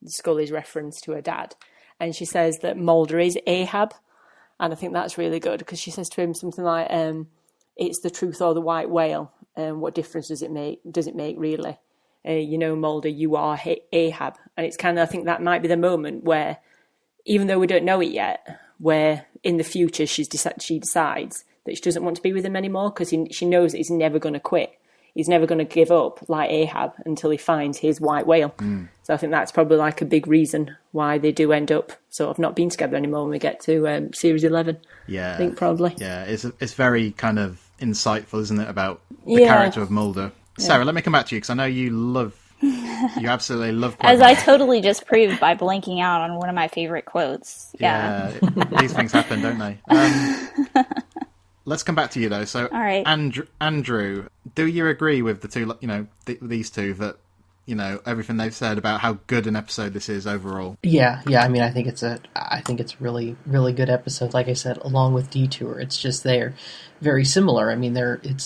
S4: Scully's reference to her dad, and she says that Mulder is Ahab, and I think that's really good because she says to him something like, "It's the truth or the white whale, and what difference does it make? Does it make really? Mulder, you are Ahab," and it's kind of, I think that might be the moment where, even though we don't know it yet, where in the future she decides that she doesn't want to be with him anymore because she knows that he's never going to quit. He's never going to give up like Ahab until he finds his white whale. So I think that's probably like a big reason why they do end up sort of not being together anymore when we get to series 11.
S2: Yeah.
S4: I think probably.
S2: Yeah, it's very kind of insightful, isn't it, about the character of Mulder. Yeah. Sarah, let me come back to you because I know you absolutely love Quagmire.
S3: As I totally just proved by blanking out on one of my favorite quotes. Yeah.
S2: These things happen, don't they? Let's come back to you though. So,
S3: all right.
S2: Andrew, do you agree with the two? These two that everything they've said about how good an episode this is overall.
S5: Yeah. I mean, I think it's a really, really good episode. Like I said, along with Detour, it's just they're very similar. I mean, it's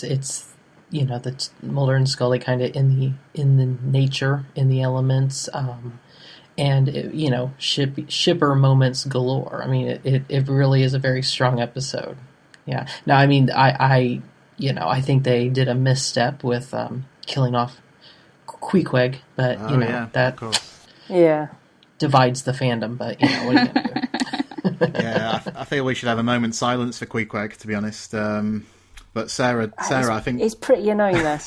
S5: the Mulder and Scully kind of in the nature, in the elements, and shipper moments galore. I mean, it really is a very strong episode. Yeah. Now, I mean, I I think they did a misstep with killing off Queequeg, but that
S2: of course.
S4: Yeah.
S5: divides the fandom. But what are you gonna do?
S2: Yeah, I feel we should have a moment's silence for Queequeg, to be honest. But Sarah, I think
S4: It's pretty annoying, though.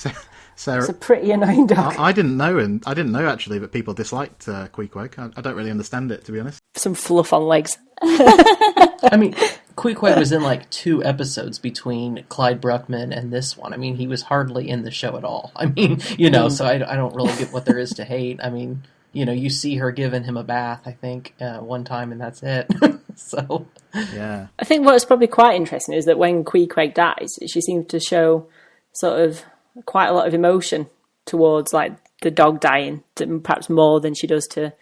S2: Sarah,
S4: It's a pretty annoying dog.
S2: I didn't know, and I didn't know actually that people disliked Queequeg. I don't really understand it, to be honest.
S4: Some fluff on legs.
S5: I mean, Queequeg was in like 2 episodes between Clyde Bruckman and this one. I mean, he was hardly in the show at all. I mean, so I don't really get what there is to hate. I mean, you see her giving him a bath, I think, one time, and that's it. So,
S2: Yeah.
S4: I think what's probably quite interesting is that when Queequeg dies, she seems to show sort of quite a lot of emotion towards like the dog dying, perhaps more than she does to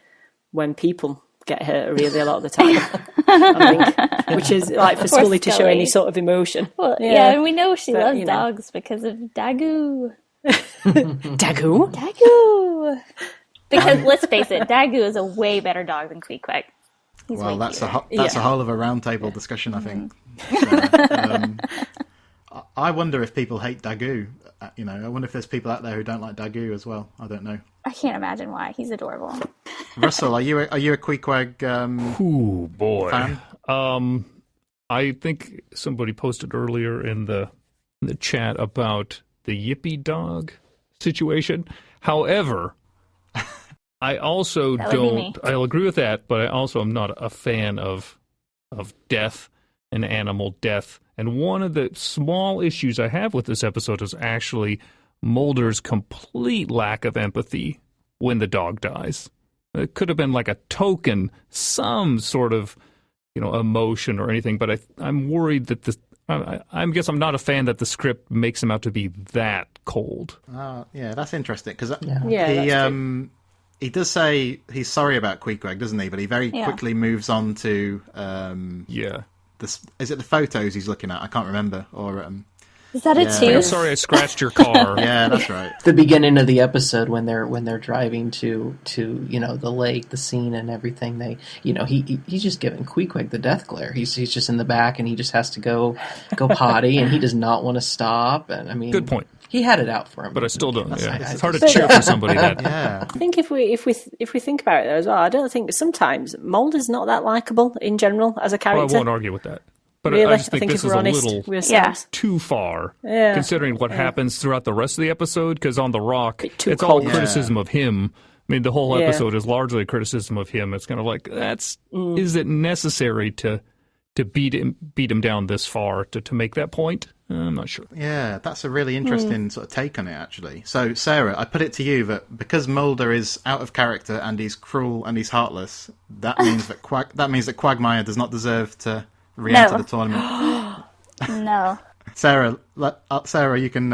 S4: when people get hurt really a lot of the time. I think, which is like for
S3: Poor
S4: Scully to show
S3: Scully.
S4: any sort of emotion.
S3: Well, yeah, and we know she
S4: But,
S3: loves dogs because of Dagu.
S4: Dagu?
S3: Dagu! Because let's face it, Dagu is a way better dog than Queequeg. He's
S2: Well,
S3: way
S2: that's
S3: cuter.
S2: a whole of a roundtable discussion, I think. I wonder if people hate Dagu. I wonder if there's people out there who don't like Dagu as well. I don't know.
S3: I can't imagine why. He's adorable.
S2: Russell, are you a Queequeg
S1: Ooh, boy.
S2: fan?
S1: I think somebody posted earlier in the chat about the Yippy dog situation. However, I also
S3: That would be me.
S1: I'll agree with that, but I also am not a fan of death and animal death. And one of the small issues I have with this episode is actually Mulder's complete lack of empathy when the dog dies. It could have been like a token, some sort of emotion or anything, but I'm worried that I guess I'm not a fan that the script makes him out to be that cold.
S2: Yeah, that's interesting because
S4: Yeah,
S2: he does say he's sorry about Queequeg, doesn't he? But he very
S3: Yeah.
S2: quickly moves on to
S1: Yeah.
S2: is it the photos he's looking at? I can't remember. Or
S3: Is that a
S2: Yeah.
S3: tooth?
S1: I'm sorry I scratched your car.
S2: yeah, that's right.
S5: the beginning of the episode when they're driving to the lake, the scene and everything, they he's just giving Queequeg the death glare. He's just in the back and he just has to go potty and he does not want to stop. And I mean,
S1: Good point.
S5: He had it out for him,
S1: But I still don't. Yeah.
S5: I
S1: It's hard to cheer for somebody that.
S2: Yeah,
S4: I think if we think about it though as well, I don't think sometimes Mulder's not that likable in general as a
S1: Well, I
S4: character.
S1: won't argue with that. But
S4: Really,
S1: I just think
S4: if
S1: this is
S4: we're
S1: a
S4: honest
S1: little
S4: with
S3: Yeah.
S4: ourselves.
S1: too far,
S4: Yeah.
S1: considering what happens throughout the rest of the episode. Because on the Rock,
S4: Bit too
S1: it's all
S4: cold.
S1: criticism of him. I mean, the whole
S4: Yeah.
S1: episode is largely a criticism of him. It's kind of like is it necessary to beat him down this far to make that point? I'm not sure.
S2: yeah, that's a really interesting sort of take on it, actually. So, Sarah, I put it to you that because Mulder is out of character and he's cruel and he's heartless, that means that Quagmire does not deserve to re-enter
S3: No.
S2: the tournament.
S3: No.
S2: Sarah, you can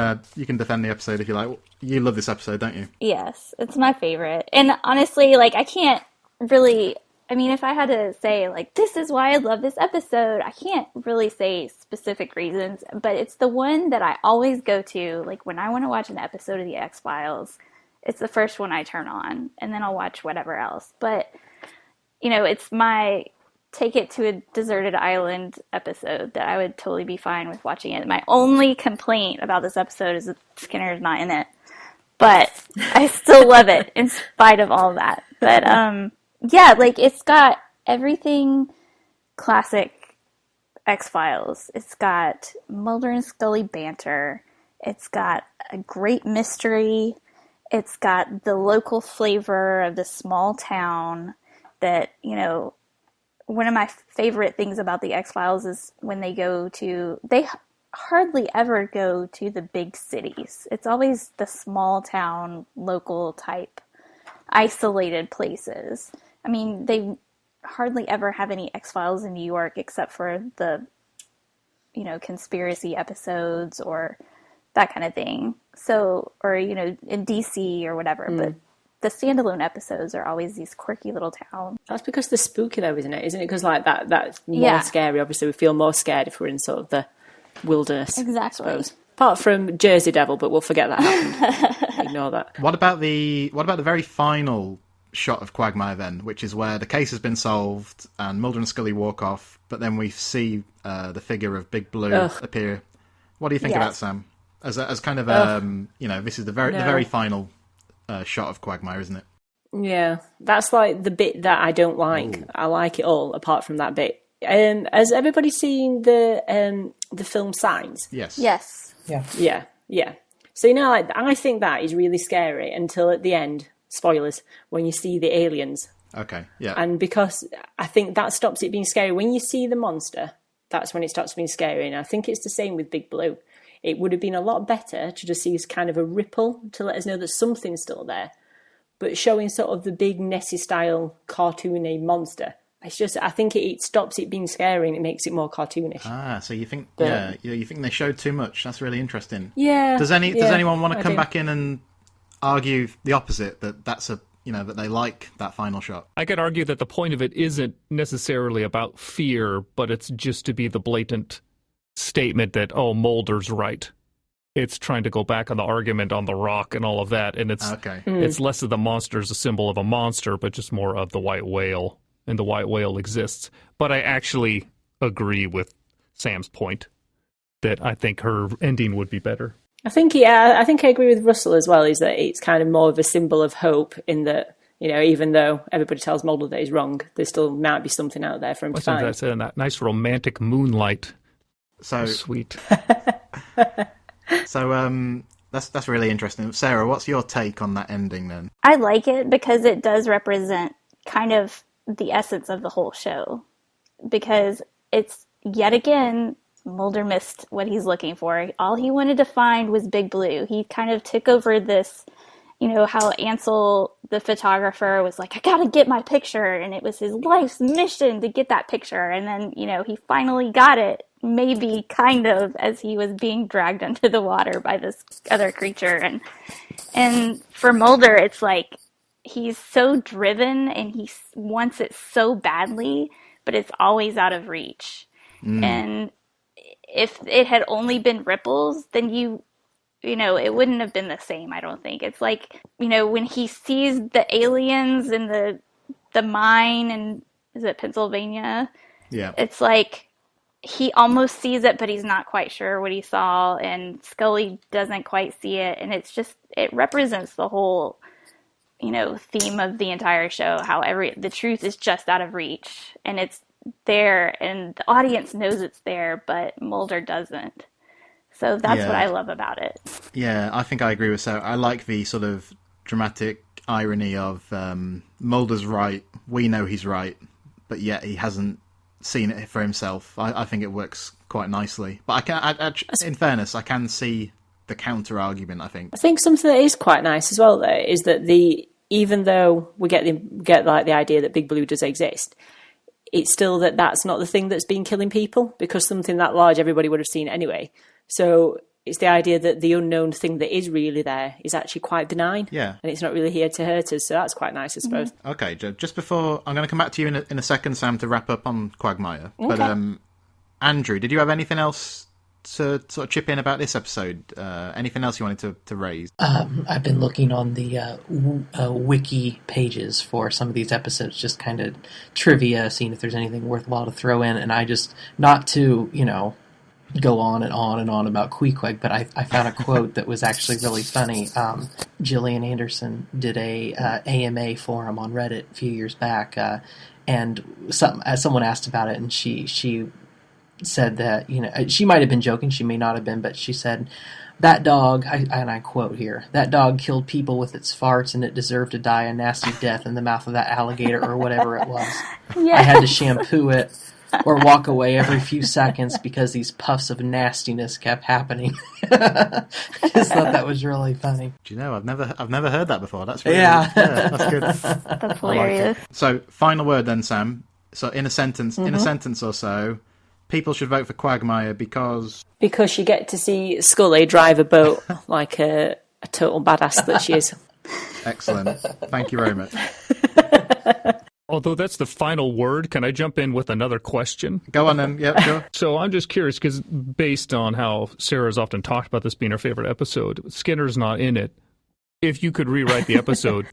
S2: defend the episode if you like. You love this episode, don't you?
S3: Yes, it's my favorite. And honestly, like, I can't really, I mean, if I had to say, like, this is why I love this episode, I can't really say specific reasons, but it's the one that I always go to, like, when I want to watch an episode of The X-Files, it's the first one I turn on, and then I'll watch whatever else. But, it's my take it to a deserted island episode that I would totally be fine with watching it. My only complaint about this episode is that Skinner's not in it. But I still love it in spite of all that. But yeah, like it's got everything classic X-Files. It's got Mulder and Scully banter. It's got a great mystery. It's got the local flavor of the small town that, one of my favorite things about the X-Files is when they hardly ever go to the big cities. It's always the small town, local type, isolated places. I mean, they hardly ever have any X-Files in New York except for the, conspiracy episodes or that kind of thing. So, or, in DC or whatever, but the standalone episodes are always these quirky little towns.
S4: That's because they're spooky though, isn't it? Isn't it because like that's more
S3: Yeah.
S4: scary? Obviously, we feel more scared if we're in sort of the wilderness.
S3: Exactly.
S4: I suppose. Apart from Jersey Devil, but we'll forget that happened. Ignore that.
S2: What about the very final shot of Quagmire then, which is where the case has been solved and Mulder and Scully walk off, but then we see the figure of Big Blue appear What do you think of that, Sam? As kind of this is the very final shot of Quagmire, isn't it?
S4: Yeah, that's like the bit that I don't like. Ooh. I like it all apart from that bit. Has everybody seen the film Signs?
S2: Yes.
S3: Yes.
S4: Yeah. So like, I think that is really scary until at the end. Spoilers, when you see the aliens.
S2: Okay, yeah.
S4: And because I think that stops it being scary. When you see the monster, that's when it starts being scary. And I think it's the same with Big Blue. It would have been a lot better to just see kind of a ripple to let us know that something's still there. But showing sort of the big Nessie-style cartoony monster, it's just, I think it stops it being scary and it makes it more cartoonish.
S2: Ah, so you think, you think they showed too much? That's really interesting.
S4: Yeah.
S2: Does anyone want to come back in and argue the opposite, that they like that final shot?
S1: I could argue that the point of it isn't necessarily about fear, but it's just to be the blatant statement that, Mulder's right. It's trying to go back on the argument on the rock and all of that, and it's less of the monster as a symbol of a monster, but just more of the white whale, and the white whale exists. But I actually agree with Sam's point that I think her ending would be better.
S4: I think I agree with Russell as well, is that it's kind of more of a symbol of hope in that, even though everybody tells Mulder that he's wrong, there still might be something out there for him to find.
S1: That's in that nice romantic moonlight. So sweet.
S2: So that's really interesting. Sarah, what's your take on that ending then?
S3: I like it because it does represent kind of the essence of the whole show. Because it's, yet again, Mulder missed what he's looking for. All he wanted to find was Big Blue. He kind of took over this, how Ansel, the photographer, was like, I gotta get my picture. And it was his life's mission to get that picture. And then, he finally got it. Maybe kind of as he was being dragged under the water by this other creature. And for Mulder, it's like he's so driven and he wants it so badly, but it's always out of reach. And if it had only been ripples, then it wouldn't have been the same, I don't think. It's like, when he sees the aliens in the mine in, is it Pennsylvania?
S2: Yeah.
S3: It's like, he almost sees it, but he's not quite sure what he saw, and Scully doesn't quite see it, and it represents the whole, theme of the entire show, how the truth is just out of reach, and it's there, and the audience knows it's there, but Mulder doesn't. So that's what I love about it. Yeah,
S2: I think I agree with Sarah. I like the sort of dramatic irony of Mulder's right, we know he's right, but yet he hasn't seen it for himself. I think it works quite nicely. But in fairness, I can see the counter argument. I think
S4: something that is quite nice as well, though, is that even though we get like the idea that Big Blue does exist, it's still that's not the thing that's been killing people, because something that large everybody would have seen anyway. So it's the idea that the unknown thing that is really there is actually quite benign.
S2: Yeah.
S4: And it's not really here to hurt us. So that's quite nice, I suppose.
S2: Mm-hmm. Okay, Jo, just before, I'm going to come back to you in a second, Sam, to wrap up on Quagmire.
S4: Okay.
S2: But Andrew, did you have anything else to sort of chip in about this episode? Anything else you wanted to raise?
S5: I've been looking on the wiki pages for some of these episodes, just kind of trivia, seeing if there's anything worthwhile to throw in. And I just, not to, go on and on and on about Queequeg, but I found a quote that was actually really funny. Gillian Anderson did a AMA forum on Reddit a few years back, and someone asked about it, and she said that, she might have been joking, she may not have been, but she said, that dog, and I quote here, that dog killed people with its farts and it deserved to die a nasty death in the mouth of that alligator or whatever it was. Yes. I had to shampoo it or walk away every few seconds because these puffs of nastiness kept happening. I just thought that was really funny.
S2: Do you know, I've never heard that before. That's really,
S5: yeah,
S2: that's good.
S3: That's hilarious.
S2: Like so, final word then, Sam. So, in a sentence or so, people should vote for Quagmire because
S4: you get to see Scully drive a boat like a total badass that she is.
S2: Excellent. Thank you very much.
S1: Although that's the final word, can I jump in with another question?
S2: Go on then, yeah, sure.
S1: So I'm just curious, because based on how Sarah's often talked about this being her favorite episode, Skinner's not in it. If you could rewrite the episode,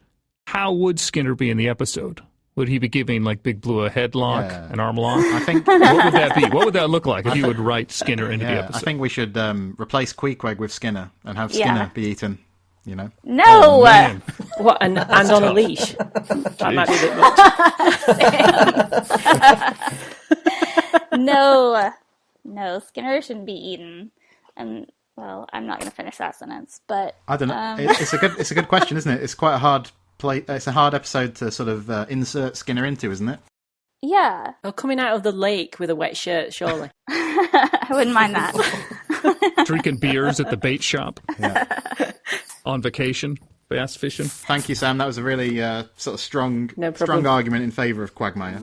S1: how would Skinner be in the episode? Would he be giving like Big Blue a headlock,
S2: Yeah.
S1: an arm lock?
S2: I think.
S1: What would that be? What would that look like if you would write Skinner into the
S2: Yeah,
S1: episode?
S2: I think we should replace Queequeg with Skinner and have
S3: Yeah.
S2: Skinner be eaten. You know.
S3: No!
S1: Oh, man.
S4: What, and on a leash? That might be a bit much.
S3: No, Skinner shouldn't be eaten. And, well, I'm not going to finish that sentence, but...
S2: I don't know. It's a good question, isn't it? It's quite a hard It's a hard episode to sort of insert Skinner into, isn't it?
S3: Yeah.
S4: Or coming out of the lake with a wet shirt, surely.
S3: I wouldn't mind that.
S1: Drinking beers at the bait shop.
S2: Yeah.
S1: On vacation, bass fishing.
S2: Thank you, Sam. That was a really sort of strong
S4: problem.
S2: argument in favour of Quagmire.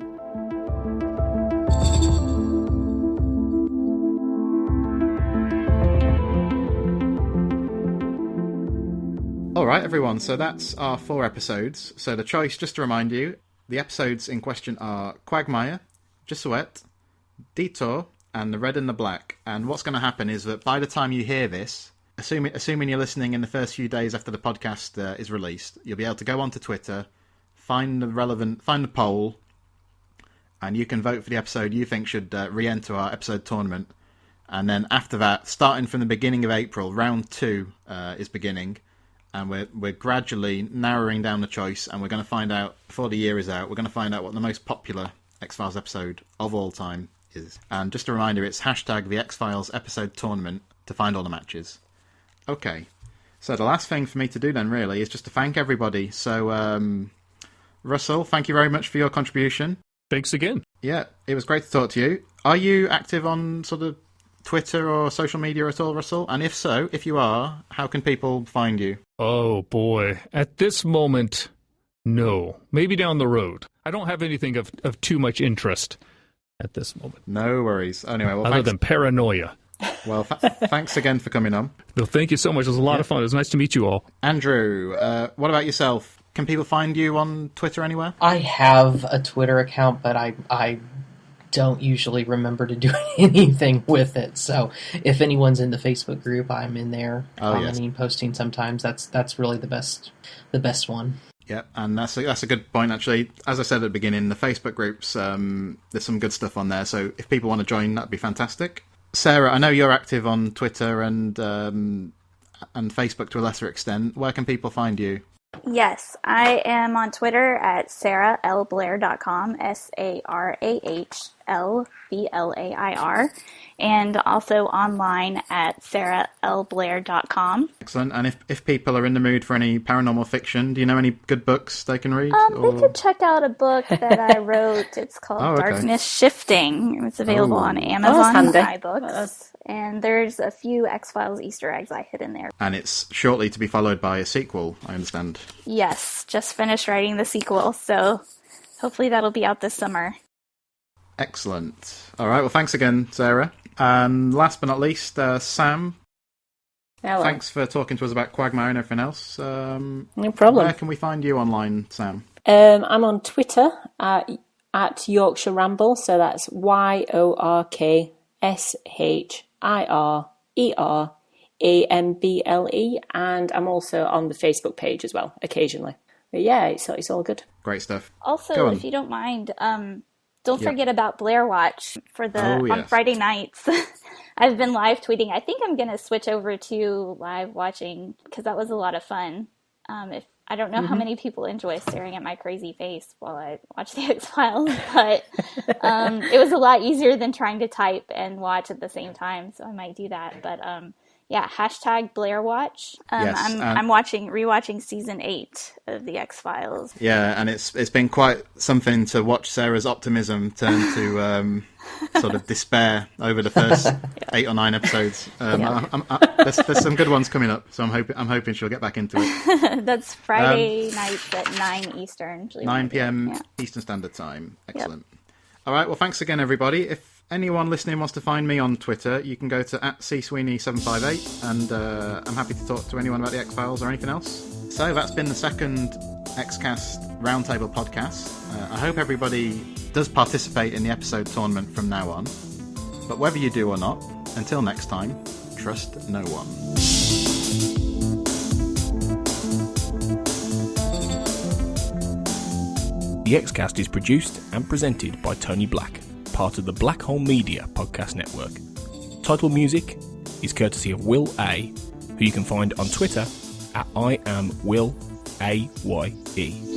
S2: All right, everyone. So that's our 4 episodes. So the choice, just to remind you, the episodes in question are Quagmire, Jesuit, Detour, and The Red and the Black. And what's going to happen is that by the time you hear this, assuming you're listening in the first few days after the podcast is released, you'll be able to go onto Twitter, find the poll, and you can vote for the episode you think should re-enter our episode tournament. And then after that, starting from the beginning of April, round 2 is beginning. And we're gradually narrowing down the choice, and we're going to find out, before the year is out, we're going to find out what the most popular X-Files episode of all time is. And just a reminder, it's hashtag the X-Files episode tournament to find all the matches. Okay, so the last thing for me to do then, really, is just to thank everybody. So, Russell, thank you very much for your contribution.
S1: Thanks again.
S2: Yeah, it was great to talk to you. Are you active on sort of Twitter or social media at all, Russell? And if so, if you are, how can people find you?
S1: Oh, boy. At this moment, no. Maybe down the road. I don't have anything of too much interest at this moment.
S2: No worries. Anyway, well,
S1: Other than paranoia.
S2: Well, thanks again for coming on.
S1: Well, thank you so much. It was a lot of fun. It was nice to meet you all.
S2: Andrew, what about yourself? Can people find you on Twitter anywhere?
S5: I have a Twitter account, but I don't usually remember to do anything with it. So if anyone's in the Facebook group, I'm in there commenting, posting sometimes. That's really the best one.
S2: Yeah, and that's a good point, actually. As I said at the beginning, the Facebook groups, there's some good stuff on there. So if people want to join, that'd be fantastic. Sarah, I know you're active on Twitter and Facebook to a lesser extent. Where can people find you?
S3: Yes, I am on Twitter at sarahlblair.com, SARAHLBLAIR, and also online at sarahlblair.com.
S2: Excellent. And if people are in the mood for any paranormal fiction, do you know any good books they can read?
S3: They could check out a book that I wrote. It's called Darkness Shifting. It's available on Amazon iBooks. And there's a few X-Files Easter eggs I hid in there.
S2: And it's shortly to be followed by a sequel, I understand.
S3: Yes, just finished writing the sequel, so hopefully that'll be out this summer.
S2: Excellent. All right, well, thanks again, Sarah. And last but not least, Sam.
S4: Hello.
S2: Thanks for talking to us about Quagmire and everything else.
S4: No problem.
S2: Where can we find you online, Sam?
S4: I'm on Twitter at Yorkshire Ramble, so that's YORKSHIRERAMBLE, and I'm also on the Facebook page as well, occasionally. But yeah, it's all good.
S2: Great stuff.
S3: Also, if you don't mind, don't forget about Blair Watch on Friday nights. I've been live tweeting. I think I'm going to switch over to live watching because that was a lot of fun. I don't know how many people enjoy staring at my crazy face while I watch the X-Files, but it was a lot easier than trying to type and watch at the same time, so I might do that. But yeah, hashtag Blair Watch. I'm rewatching season 8 of the X-Files.
S2: Yeah, and it's been quite something to watch Sarah's optimism turn to sort of despair over the first 8 or 9 episodes. There's some good ones coming up, so I'm hoping she'll get back into it.
S3: That's Friday nights at 9 Eastern.
S2: 9 p.m. Eastern Standard Time. Excellent. Yep. All right, well, thanks again, everybody. If anyone listening wants to find me on Twitter, you can go to @csweeney758, and I'm happy to talk to anyone about the X-Files or anything else. So that's been the second XCast Roundtable podcast. I hope everybody does participate in the episode tournament from now on. But whether you do or not, until next time, trust no one.
S6: The Xcast is produced and presented by Tony Black, part of the Black Hole Media podcast network. Title music is courtesy of Will A, who you can find on Twitter at I am Will AYE.